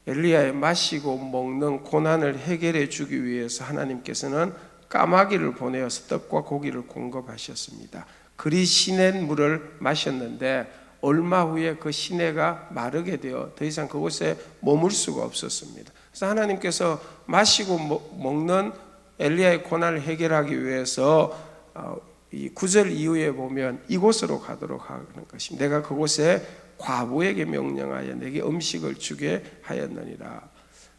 엘리야의 마시고 먹는 고난을 해결해 주기 위해서 하나님께서는 까마귀를 보내어서 떡과 고기를 공급하셨습니다. 그리 시냇물을 마셨는데 얼마 후에 그 시내가 마르게 되어 더 이상 그곳에 머물 수가 없었습니다. 그래서 하나님께서 마시고 먹는 엘리야의 고난을 해결하기 위해서 이 9절 이후에 보면 이곳으로 가도록 하는 것입니다. 내가 그곳에 과부에게 명령하여 내게 음식을 주게 하였느니라.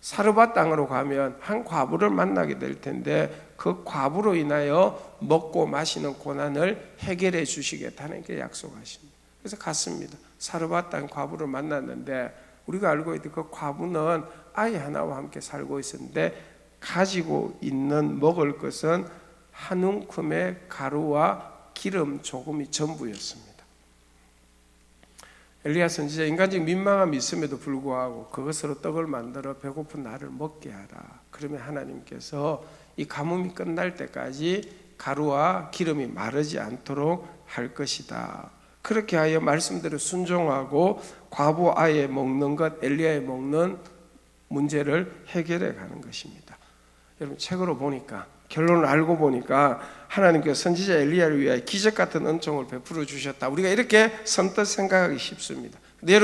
사르밧 땅으로 가면 한 과부를 만나게 될 텐데 그 과부로 인하여 먹고 마시는 고난을 해결해 주시겠다는 게 약속하십니다. 그래서 갔습니다. 사르밧 땅 과부를 만났는데 우리가 알고 있듯 그 과부는 아이 하나와 함께 살고 있었는데 가지고 있는 먹을 것은 한 움큼의 가루와 기름 조금이 전부였습니다. 엘리야 선지자 인간적 민망함이 있음에도 불구하고 그것으로 떡을 만들어 배고픈 나를 먹게 하라. 그러면 하나님께서 이 가뭄이 끝날 때까지 가루와 기름이 마르지 않도록 할 것이다. 그렇게 하여 말씀대로 순종하고 과부 아이의 먹는 것, 엘리야의 먹는 문제를 해결해 가는 것입니다. 여러분, 책으로 보니까, 결론을 알고 보니까 하나님께서 선지자 엘리야를 위하여 기적 같은 은총을 베풀어 주셨다. 우리가 이렇게 선뜻 생각하기 쉽습니다. 근데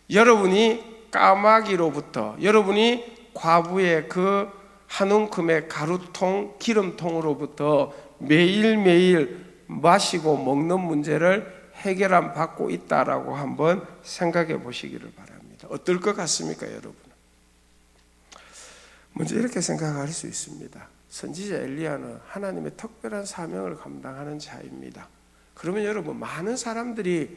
여러분이 까마귀로부터, 여러분이 과부의 그 한 움큼의 가루통, 기름통으로부터 매일매일 마시고 먹는 문제를 해결함 받고 있다라고 한번 생각해 보시기를 바랍니다. 어떨 것 같습니까, 여러분? 먼저 이렇게 생각할 수 있습니다. 선지자 엘리야는 하나님의 특별한 사명을 감당하는 자입니다. 그러면 여러분, 많은 사람들이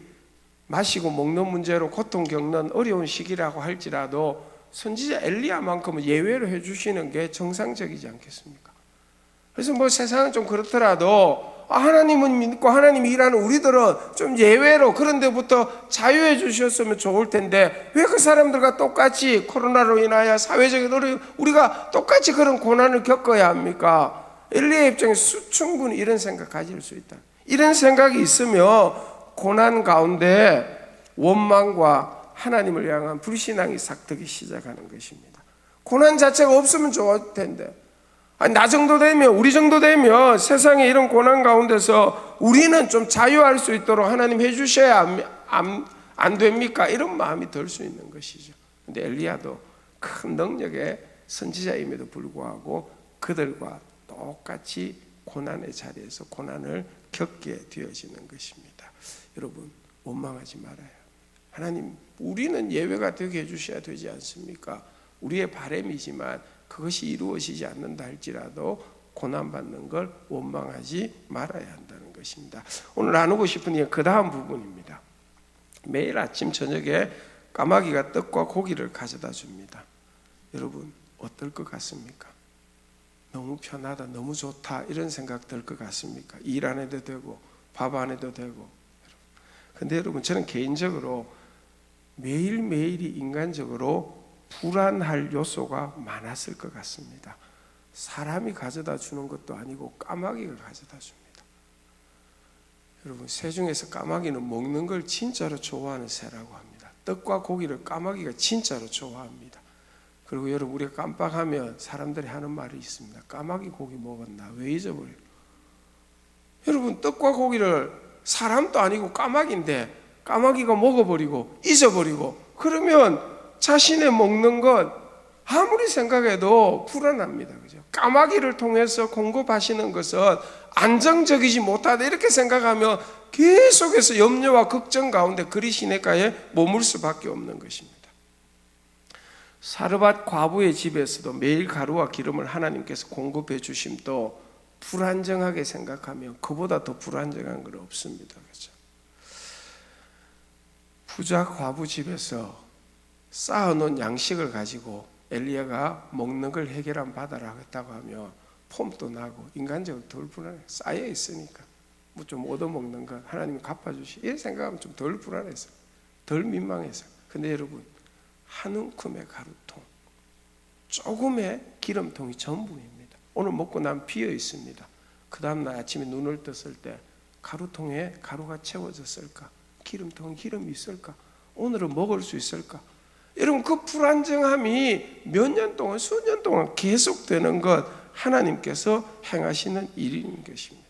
마시고 먹는 문제로 고통 겪는 어려운 시기라고 할지라도 선지자 엘리야만큼은 예외로 해주시는 게 정상적이지 않겠습니까? 그래서 뭐 세상은 좀 그렇더라도 하나님은 믿고 하나님이 일하는 우리들은 좀 예외로 그런 데부터 자유해 주셨으면 좋을 텐데 왜 그 사람들과 똑같이 코로나로 인하여 사회적인 어려움, 우리가 똑같이 그런 고난을 겪어야 합니까? 엘리야의 입장에서 충분히 이런 생각 가질 수 있다. 이런 생각이 있으면 고난 가운데 원망과 하나님을 향한 불신앙이 싹트기 시작하는 것입니다. 고난 자체가 없으면 좋을 텐데, 아니, 나 정도 되면, 우리 정도 되면 세상에 이런 고난 가운데서 우리는 좀 자유할 수 있도록 하나님 해주셔야 안 됩니까? 이런 마음이 들 수 있는 것이죠. 근데 엘리야도 큰 능력의 선지자임에도 불구하고 그들과 똑같이 고난의 자리에서 고난을 겪게 되어지는 것입니다. 여러분, 원망하지 말아요. 하나님, 우리는 예외가 되게 해주셔야 되지 않습니까? 우리의 바람이지만 그것이 이루어지지 않는다 할지라도 고난받는 걸 원망하지 말아야 한다는 것입니다. 오늘 나누고 싶은 게 그 다음 부분입니다. 매일 아침 저녁에 까마귀가 떡과 고기를 가져다 줍니다. 여러분, 어떨 것 같습니까? 너무 편하다, 너무 좋다, 이런 생각 들 것 같습니까? 일 안 해도 되고 밥 안 해도 되고. 근데 여러분, 저는 개인적으로 매일매일이 인간적으로 불안할 요소가 많았을 것 같습니다. 사람이 가져다 주는 것도 아니고 까마귀가 가져다 줍니다. 여러분, 새 중에서 까마귀는 먹는 걸 진짜로 좋아하는 새라고 합니다. 떡과 고기를 까마귀가 진짜로 좋아합니다. 그리고 여러분, 우리가 깜빡하면 사람들이 하는 말이 있습니다. 까마귀 고기 먹었나? 왜 잊어버려? 여러분, 떡과 고기를 사람도 아니고 까마귀인데 까마귀가 먹어버리고 잊어버리고 그러면 자신의 먹는 것 아무리 생각해도 불안합니다. 그죠? 까마귀를 통해서 공급하시는 것은 안정적이지 못하다 이렇게 생각하면 계속해서 염려와 걱정 가운데 그리 시냇가에 머물 수밖에 없는 것입니다. 사르밧 과부의 집에서도 매일 가루와 기름을 하나님께서 공급해 주심도 불안정하게 생각하면 그보다 더 불안정한 건 없습니다. 그렇죠? 부자 과부 집에서 쌓아놓은 양식을 가지고 엘리야가 먹는 걸 해결한 받아라 했다고 하면 폼도 나고 인간적으로 덜 불안해. 쌓여 있으니까 뭐 좀 얻어먹는 것 하나님이 갚아주시, 이런 생각하면 좀 덜 불안해서, 덜 민망해서. 근데 여러분, 한 움큼의 가루통, 조금의 기름통이 전부입니다. 오늘 먹고 나면 비어 있습니다. 그 다음날 아침에 눈을 떴을 때 가루통에 가루가 채워졌을까? 기름통에 기름이 있을까? 오늘은 먹을 수 있을까? 여러분, 그 불안정함이 몇 년 동안, 수년 동안 계속되는 것 하나님께서 행하시는 일인 것입니다.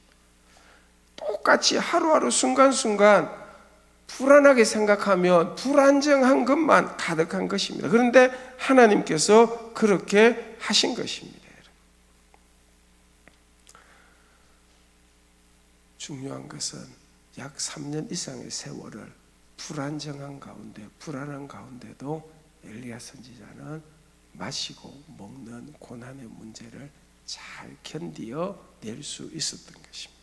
똑같이 하루하루 순간순간 불안하게 생각하면 불안정한 것만 가득한 것입니다. 그런데 하나님께서 그렇게 하신 것입니다. 중요한 것은 약 3년 이상의 세월을 불안정한 가운데, 불안한 가운데도 엘리야 선지자는 마시고 먹는 고난의 문제를 잘 견디어 낼 수 있었던 것입니다.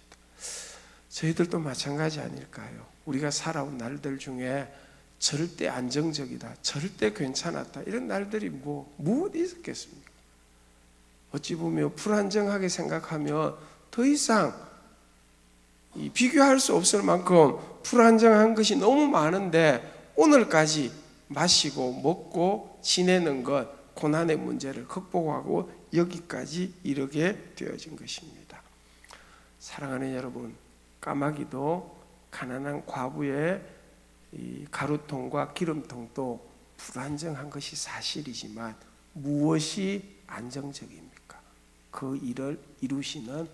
저희들도 마찬가지 아닐까요? 우리가 살아온 날들 중에 절대 안정적이다, 절대 괜찮았다, 이런 날들이 무엇이 있었겠습니까? 어찌 보면 불안정하게 생각하면 더 이상 비교할 수 없을 만큼 불안정한 것이 너무 많은데 오늘까지 마시고 먹고 지내는 것, 고난의 문제를 극복하고 여기까지 이르게 되어진 것입니다. 사랑하는 여러분, 까마귀도 가난한 과부의 이 가루통과 기름통도 불안정한 것이 사실이지만 무엇이 안정적입니까? 그 일을 이루시는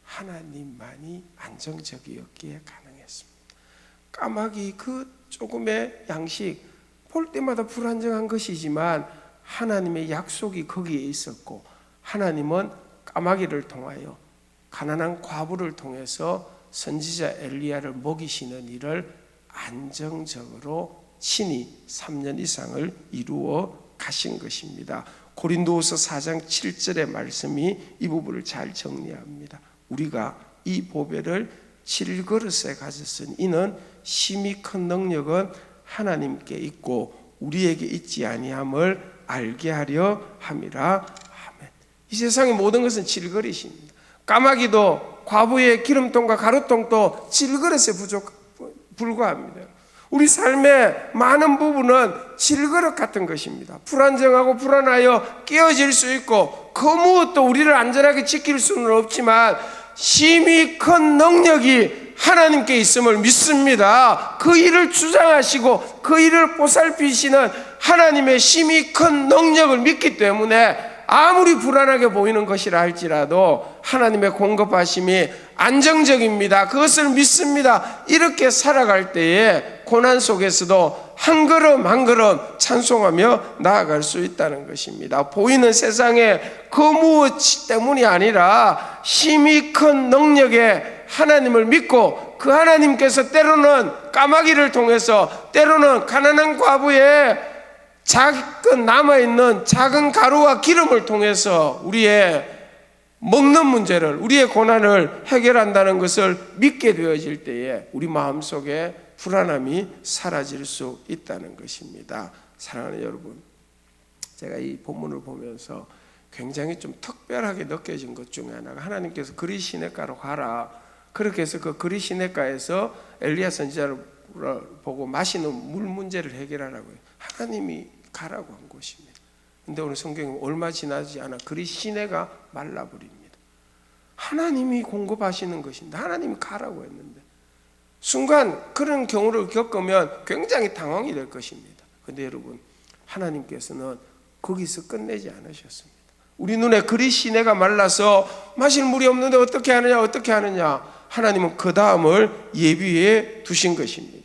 하나님만이 안정적이었기에 가능했습니다. 까마귀 그 조금의 양식 볼 때마다 불안정한 것이지만 하나님의 약속이 거기에 있었고, 하나님은 까마귀를 통하여 가난한 과부를 통해서 선지자 엘리야를 먹이시는 일을 안정적으로 친히 3년 이상을 이루어 가신 것입니다. 고린도후서 4장 7절의 말씀이 이 부분을 잘 정리합니다. 우리가 이 보배를 질그릇에 가졌으니 이는 심히 큰 능력은 하나님께 있고 우리에게 있지 아니함을 알게 하려 함이라. 아멘. 이 세상의 모든 것은 질그릇입니다. 까마귀도 과부의 기름통과 가루통도 질그릇에 불과합니다. 우리 삶의 많은 부분은 질그릇 같은 것입니다. 불안정하고 불안하여 깨어질 수 있고 그 무엇도 우리를 안전하게 지킬 수는 없지만 심히 큰 능력이 하나님께 있음을 믿습니다. 그 일을 주장하시고 그 일을 보살피시는 하나님의 심히 큰 능력을 믿기 때문에 아무리 불안하게 보이는 것이라 할지라도 하나님의 공급하심이 안정적입니다. 그것을 믿습니다. 이렇게 살아갈 때에 고난 속에서도 한 걸음 한 걸음 찬송하며 나아갈 수 있다는 것입니다. 보이는 세상의 그 무엇 때문이 아니라 심히 큰 능력에 하나님을 믿고 그 하나님께서 때로는 까마귀를 통해서 때로는 가난한 과부의 작은 남아있는 작은 가루와 기름을 통해서 우리의 먹는 문제를, 우리의 고난을 해결한다는 것을 믿게 되어질 때에 우리 마음속에 불안함이 사라질 수 있다는 것입니다. 사랑하는 여러분, 제가 이 본문을 보면서 굉장히 좀 특별하게 느껴진 것 중에 하나가 하나님께서 그리 시냇가로 가라, 그렇게 해서 그 그리 시냇가에서 엘리야 선지자를 보고 마시는 물 문제를 해결하라고요. 하나님이 가라고 한 곳입니다. 근데 오늘 성경에 얼마 지나지 않아 그리 시내가 말라버립니다. 하나님이 공급하시는 것인데 하나님이 가라고 했는데 순간 그런 경우를 겪으면 굉장히 당황이 될 것입니다. 근데 여러분, 하나님께서는 거기서 끝내지 않으셨습니다. 우리 눈에 그리 시내가 말라서 마실 물이 없는데 어떻게 하느냐 하나님은 그 다음을 예비해 두신 것입니다.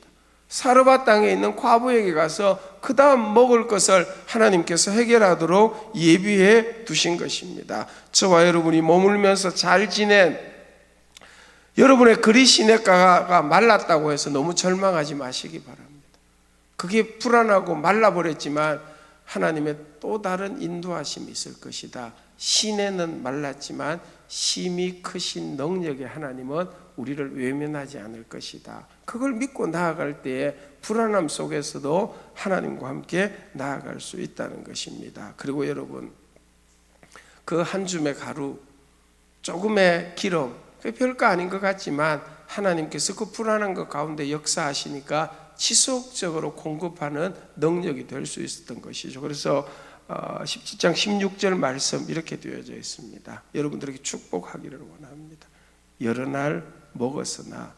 사르밧 땅에 있는 과부에게 가서 그 다음 먹을 것을 하나님께서 해결하도록 예비해 두신 것입니다. 저와 여러분이 머물면서 잘 지낸 여러분의 그리 시냇가가 말랐다고 해서 너무 절망하지 마시기 바랍니다. 그게 불안하고 말라버렸지만 하나님의 또 다른 인도하심이 있을 것이다. 시내는 말랐지만 심히 크신 능력의 하나님은 우리를 외면하지 않을 것이다. 그걸 믿고 나아갈 때에 불안함 속에서도 하나님과 함께 나아갈 수 있다는 것입니다. 그리고 여러분, 그 한 줌의 가루, 조금의 기름, 별거 아닌 것 같지만 하나님께서 그 불안한 것 가운데 역사하시니까 지속적으로 공급하는 능력이 될 수 있었던 것이죠. 그래서 17장 16절 말씀 이렇게 되어져 있습니다. 여러분들에게 축복하기를 원합니다. 여러 날 먹었으나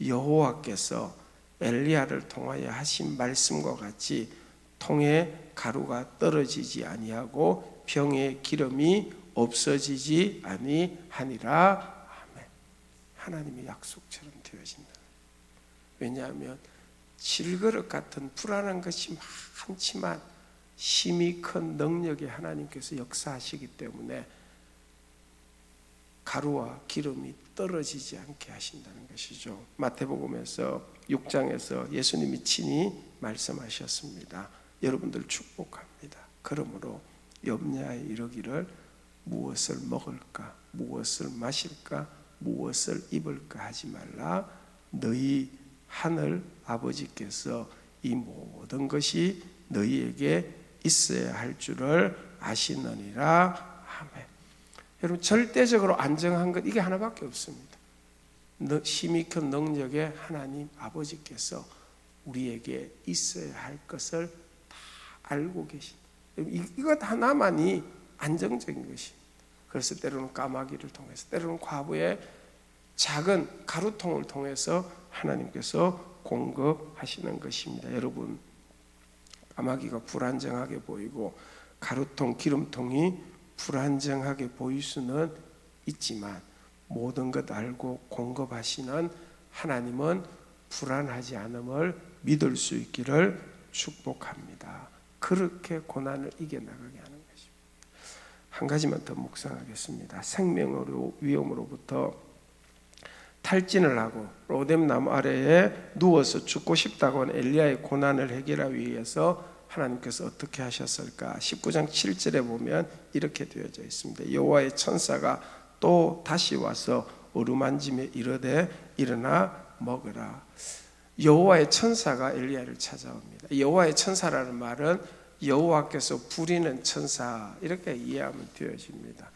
여호와께서 엘리야를 통하여 하신 말씀과 같이 통에 가루가 떨어지지 아니하고 병에 기름이 없어지지 아니하니라. 아멘. 하나님의 약속처럼 되어진다. 왜냐하면 질그릇 같은 불안한 것이 많지만 심히 큰 능력의 하나님께서 역사하시기 때문에 가루와 기름이 떨어지지 않게 하신다는 것이죠. 마태복음에서 6장에서 예수님이 친히 말씀하셨습니다. 여러분들 축복합니다. 그러므로 염려하여 이르기를 무엇을 먹을까, 무엇을 마실까, 무엇을 입을까 하지 말라. 너희 하늘 아버지께서 이 모든 것이 너희에게 있어야 할 줄을 아시느니라. 아멘. 여러분, 절대적으로 안정한 것 이게 하나밖에 없습니다. 심히 큰 능력의 하나님 아버지께서 우리에게 있어야 할 것을 다 알고 계신다. 이것 하나만이 안정적인 것입니다. 그래서 때로는 까마귀를 통해서, 때로는 과부의 작은 가루통을 통해서 하나님께서 공급하시는 것입니다. 여러분, 까마귀가 불안정하게 보이고 가루통, 기름통이 불안정하게 보일 수는 있지만 모든 것 알고 공급하시는 하나님은 불안하지 않음을 믿을 수 있기를 축복합니다. 그렇게 고난을 이겨나가게 하는 것입니다. 한 가지만 더 묵상하겠습니다. 생명의 위험으로부터 탈진을 하고 로뎀 나무 아래에 누워서 죽고 싶다고 하는 엘리야의 고난을 해결하기 위해서 하나님께서 어떻게 하셨을까? 19장 7절에 보면 이렇게 되어져 있습니다. 여호와의 천사가 또 다시 와서 어루만지며 이르되 일어나 먹으라. 여호와의 천사가 엘리야를 찾아옵니다. 여호와의 천사라는 말은 여호와께서 부리는 천사, 이렇게 이해하면 되어집니다.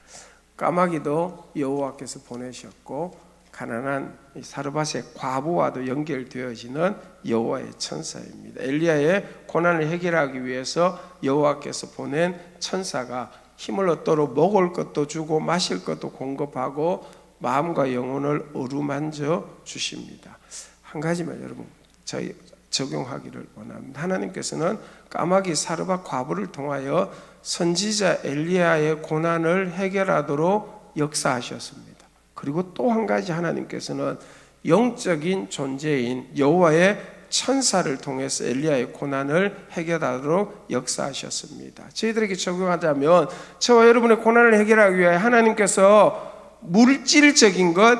까마귀도 여호와께서 보내셨고 가난한 사르밧의 과부와도 연결되어지는 여호와의 천사입니다. 엘리야의 고난을 해결하기 위해서 여호와께서 보낸 천사가 힘을 얻도록 먹을 것도 주고 마실 것도 공급하고 마음과 영혼을 어루만져 주십니다. 한 가지만 여러분 저희 적용하기를 원합니다. 하나님께서는 까마귀 사르밧 과부를 통하여 선지자 엘리야의 고난을 해결하도록 역사하셨습니다. 그리고 또 한 가지 하나님께서는 영적인 존재인 여호와의 천사를 통해서 엘리야의 고난을 해결하도록 역사하셨습니다. 저희들에게 적용하자면 저와 여러분의 고난을 해결하기 위해 하나님께서 물질적인 것,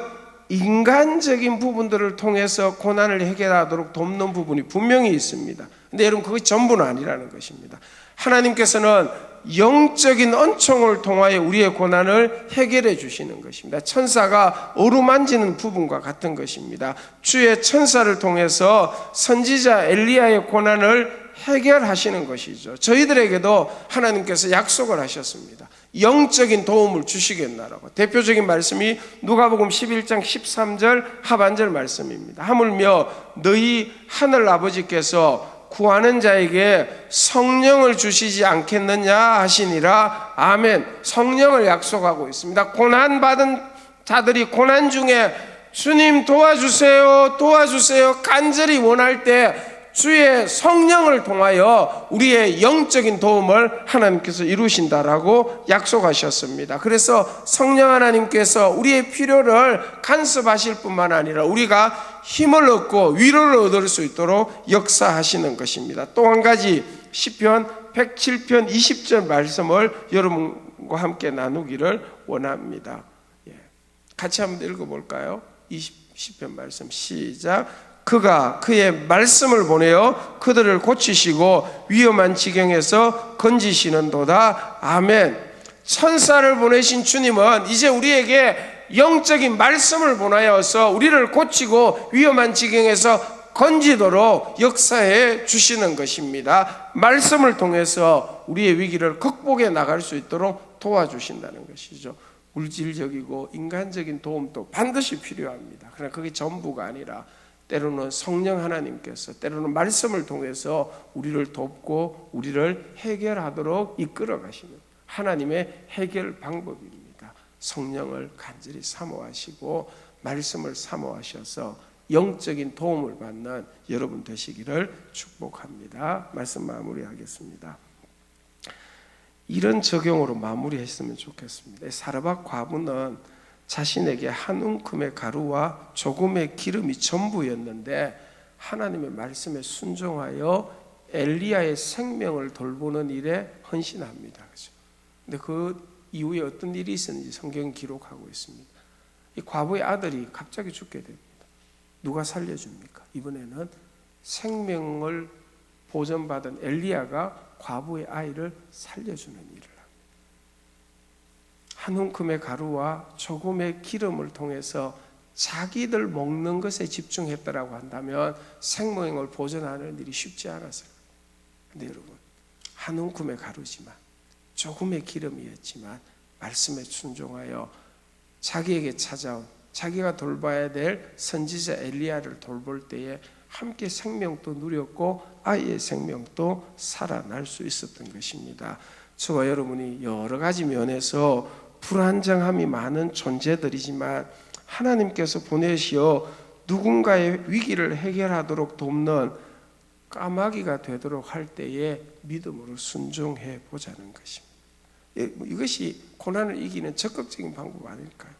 인간적인 부분들을 통해서 고난을 해결하도록 돕는 부분이 분명히 있습니다. 근데 여러분 그것이 전부는 아니라는 것입니다. 하나님께서는 영적인 은총을 통하여 우리의 고난을 해결해 주시는 것입니다. 천사가 어루만지는 부분과 같은 것입니다. 주의 천사를 통해서 선지자 엘리야의 고난을 해결하시는 것이죠. 저희들에게도 하나님께서 약속을 하셨습니다. 영적인 도움을 주시겠나라고. 대표적인 말씀이 누가복음 11장 13절 하반절 말씀입니다. 하물며 너희 하늘 아버지께서 구하는 자에게 성령을 주시지 않겠느냐 하시니라. 아멘. 성령을 약속하고 있습니다. 고난받은 자들이 고난 중에 주님 도와주세요, 도와주세요 간절히 원할 때 주의 성령을 통하여 우리의 영적인 도움을 하나님께서 이루신다라고 약속하셨습니다. 그래서 성령 하나님께서 우리의 필요를 간섭하실 뿐만 아니라 우리가 힘을 얻고 위로를 얻을 수 있도록 역사하시는 것입니다. 또 한 가지 시편 107편 20절 말씀을 여러분과 함께 나누기를 원합니다. 같이 한번 읽어볼까요? 20편 말씀 시작. 그가 그의 말씀을 보내어 그들을 고치시고 위험한 지경에서 건지시는도다. 아멘. 천사를 보내신 주님은 이제 우리에게 영적인 말씀을 보내어서 우리를 고치고 위험한 지경에서 건지도록 역사해 주시는 것입니다. 말씀을 통해서 우리의 위기를 극복해 나갈 수 있도록 도와주신다는 것이죠. 물질적이고 인간적인 도움도 반드시 필요합니다. 그러나 그게 전부가 아니라 때로는 성령 하나님께서 때로는 말씀을 통해서 우리를 돕고 우리를 해결하도록 이끌어 가시는 하나님의 해결 방법입니다. 성령을 간절히 사모하시고 말씀을 사모하셔서 영적인 도움을 받는 여러분 되시기를 축복합니다. 말씀 마무리하겠습니다. 이런 적용으로 마무리했으면 좋겠습니다. 사르밧 과부는 자신에게 한 움큼의 가루와 조금의 기름이 전부였는데 하나님의 말씀에 순종하여 엘리야의 생명을 돌보는 일에 헌신합니다. 그런데 그 이후에 어떤 일이 있었는지 성경이 기록하고 있습니다. 이 과부의 아들이 갑자기 죽게 됩니다. 누가 살려줍니까? 이번에는 생명을 보전받은 엘리야가 과부의 아이를 살려주는 일을 합니다. 한 움큼의 가루와 조금의 기름을 통해서 자기들 먹는 것에 집중했다라고 한다면 생명을 보존하는 일이 쉽지 않았어요. 그런데 여러분, 한 움큼의 가루지만 조금의 기름이었지만 말씀에 순종하여 자기에게 찾아온 자기가 돌봐야 될 선지자 엘리야를 돌볼 때에 함께 생명도 누렸고 아이의 생명도 살아날 수 있었던 것입니다. 저와 여러분이 여러 가지 면에서 불안정함이 많은 존재들이지만 하나님께서 보내시어 누군가의 위기를 해결하도록 돕는 까마귀가 되도록 할 때에 믿음으로 순종해 보자는 것입니다. 이것이 고난을 이기는 적극적인 방법 아닐까요?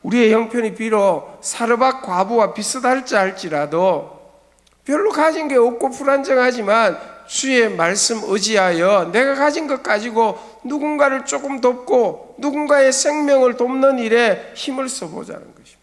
우리의 형편이 비록 사르밧 과부와 비슷할지 할지라도 별로 가진 게 없고 불안정하지만 주의 말씀 의지하여 내가 가진 것 가지고 누군가를 조금 돕고 누군가의 생명을 돕는 일에 힘을 써보자는 것입니다.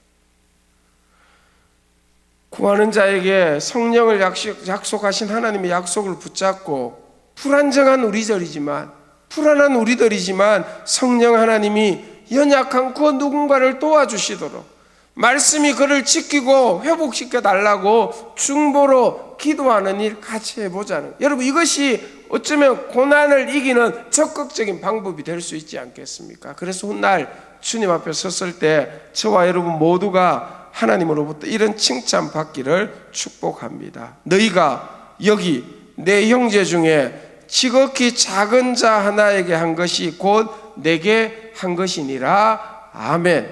구하는 자에게 성령을 약속하신 하나님의 약속을 붙잡고 불안정한 우리들이지만, 불안한 우리들이지만 성령 하나님이 연약한 그 누군가를 도와주시도록, 말씀이 그를 지키고 회복시켜 달라고 중보로 기도하는 일 같이 해보자는, 여러분 이것이 어쩌면 고난을 이기는 적극적인 방법이 될 수 있지 않겠습니까? 그래서 훗날 주님 앞에 섰을 때 저와 여러분 모두가 하나님으로부터 이런 칭찬 받기를 축복합니다. 너희가 여기 내 형제 중에 지극히 작은 자 하나에게 한 것이 곧 내게 한 것이니라. 아멘.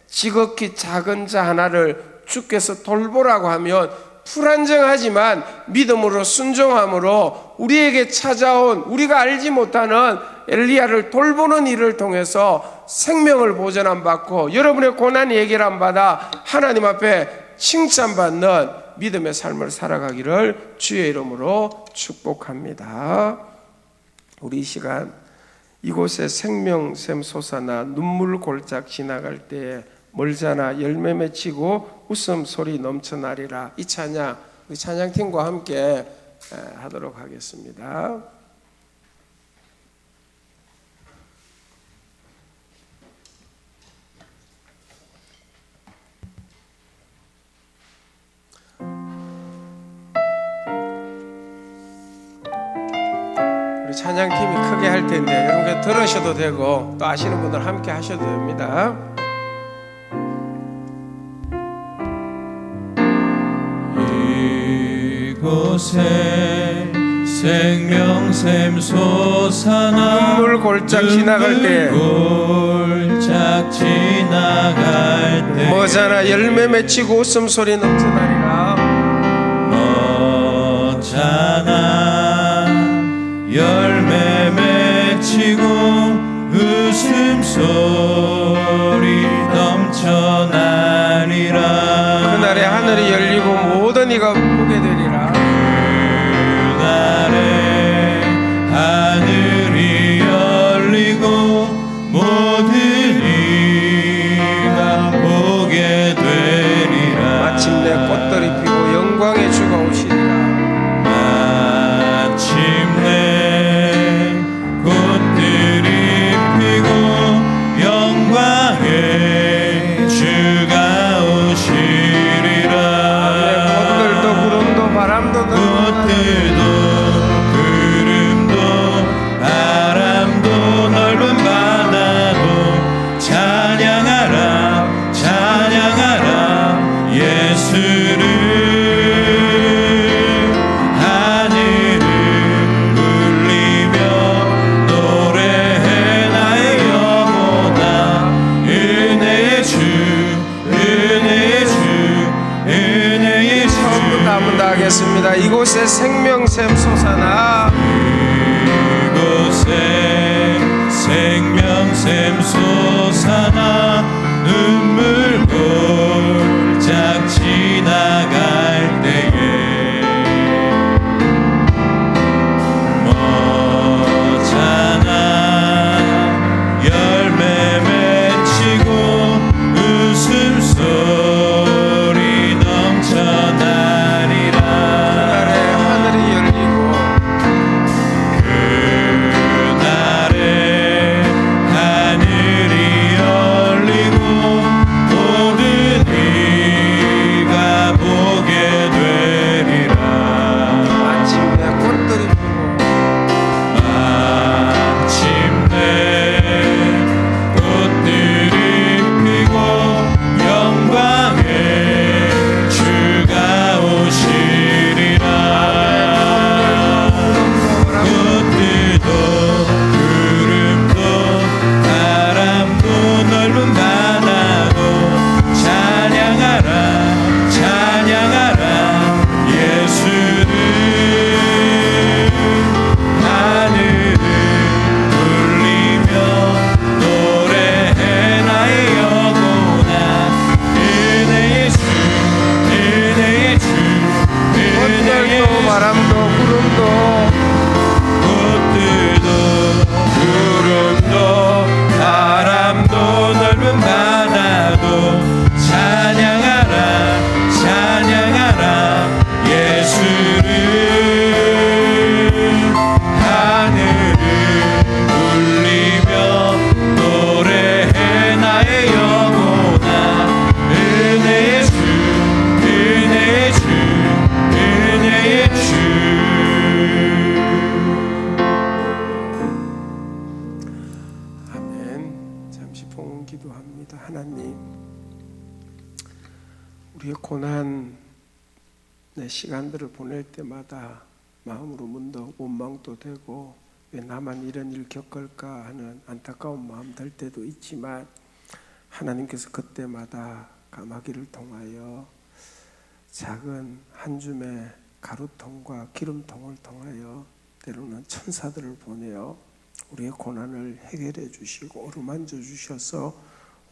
지극히 작은 자 하나를 주께서 돌보라고 하면 불안정하지만 믿음으로 순종함으로 우리에게 찾아온, 우리가 알지 못하는 엘리야를 돌보는 일을 통해서 생명을 보전함 받고 여러분의 고난이 해결함 받아 하나님 앞에 칭찬받는 믿음의 삶을 살아가기를 주의 이름으로 축복합니다. 우리 이 시간 이곳에 생명샘 솟아나 눈물 골짝 지나갈 때에 멀잖아 열매 맺히고 웃음소리 넘쳐나리라. 이 찬양 우리 찬양팀과 함께 하도록 하겠습니다. 우리 찬양팀이 크게 할 텐데 여러분 들으셔도 되고 또 아시는 분들 함께 하셔도 됩니다. 이곳에 생명샘 솟아나 눈물 골짝 지나갈 때 골짝 지나갈 때 머자나 열매 맺히고 웃음소리 넘쳐나리라. 머자나 열매 맺히고 웃음소리 넘쳐나리라. 그날에 하늘이 열리고 모든 이가 보게 되리라. 그날에 하늘이 열리고 모든 이가 보게 되리라. 마침내 꽃들이 피고 영광의 주가 오시리라. 마침내 꽃들이 피고 영광의 주가 오시리라. 꽃들도 구름도 바람도 꽃들도 구름도 바람도 넓은 바다도 찬양하라 찬양하라 예수를. 하늘을 울리며 노래해 나의 영혼아. 은혜의 주 은혜의 주 은혜의 주. 처음부터 한번 다 하겠습니다. 이곳에 생명샘 솟아나 이곳에 생명샘 솟아나 눈물 골짝 지나갈 때에 머자나 열매 맺히고 웃음소리 넘쳐나리라. 그날에 하늘이 열리고 그날에 하늘이 열리고 모든 내 시간들을 보낼 때마다 마음으로 문득 원망도 되고 왜 나만 이런 일 겪을까 하는 안타까운 마음 들 때도 있지만 하나님께서 그때마다 까마귀를 통하여 작은 한 줌의 가루통과 기름통을 통하여 때로는 천사들을 보내어 우리의 고난을 해결해 주시고 어루만져 주셔서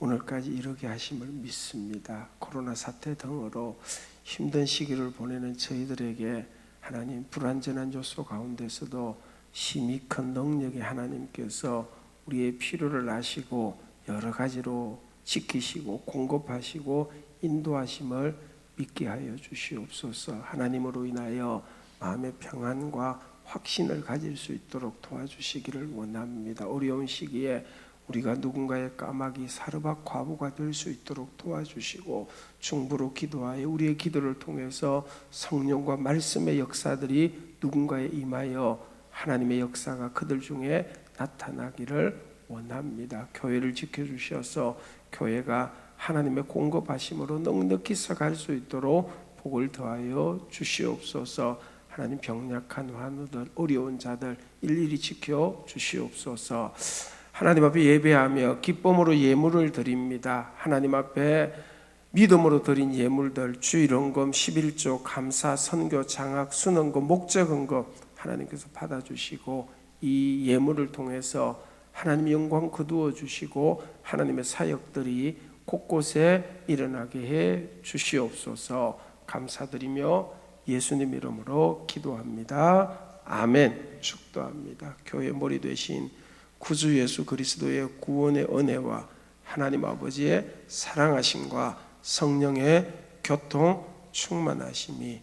오늘까지 이르게 하심을 믿습니다. 코로나 사태 등으로 힘든 시기를 보내는 저희들에게 하나님 불완전한 요소 가운데서도 심히 큰 능력의 하나님께서 우리의 필요를 아시고 여러 가지로 지키시고 공급하시고 인도하심을 믿게 하여 주시옵소서. 하나님으로 인하여 마음의 평안과 확신을 가질 수 있도록 도와주시기를 원합니다. 어려운 시기에 우리가 누군가의 까마귀 사르밧 과부가 될 수 있도록 도와주시고 중부로 기도하여 우리의 기도를 통해서 성령과 말씀의 역사들이 누군가에 임하여 하나님의 역사가 그들 중에 나타나기를 원합니다. 교회를 지켜주셔서 교회가 하나님의 공급하심으로 넉넉히 써갈 수 있도록 복을 더하여 주시옵소서. 하나님 병약한 환우들 어려운 자들 일일이 지켜 주시옵소서. 하나님 앞에 예배하며 기쁨으로 예물을 드립니다. 하나님 앞에 믿음으로 드린 예물들 주일원금 11조 감사 선교 장학 순원금 목적헌금 하나님께서 받아주시고 이 예물을 통해서 하나님 영광 거두어 주시고 하나님의 사역들이 곳곳에 일어나게 해 주시옵소서. 감사드리며 예수님 이름으로 기도합니다. 아멘. 축도합니다. 교회 머리 되신 구주 예수 그리스도의 구원의 은혜와 하나님 아버지의 사랑하심과 성령의 교통 충만하심이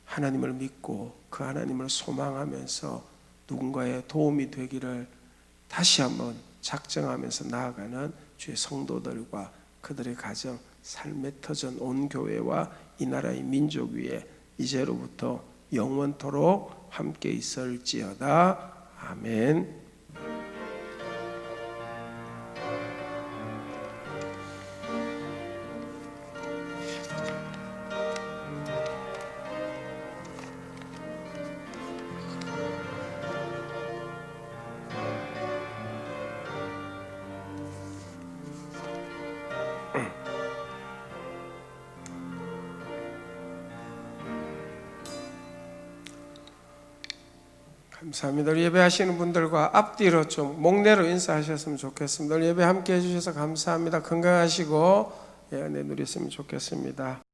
하나님을 믿고 그 하나님을 소망하면서 누군가의 도움이 되기를 다시 한번 작정하면서 나아가는 주의 성도들과 그들의 가정, 삶의 터전 온 교회와 이 나라의 민족 위에 이제로부터 영원토록 함께 있을지어다. 아멘. 감사합니다. 우리 예배하시는 분들과 앞뒤로 좀 목례로 인사하셨으면 좋겠습니다. 우리 예배 함께 해주셔서 감사합니다. 건강하시고 은혜 누렸으면 좋겠습니다.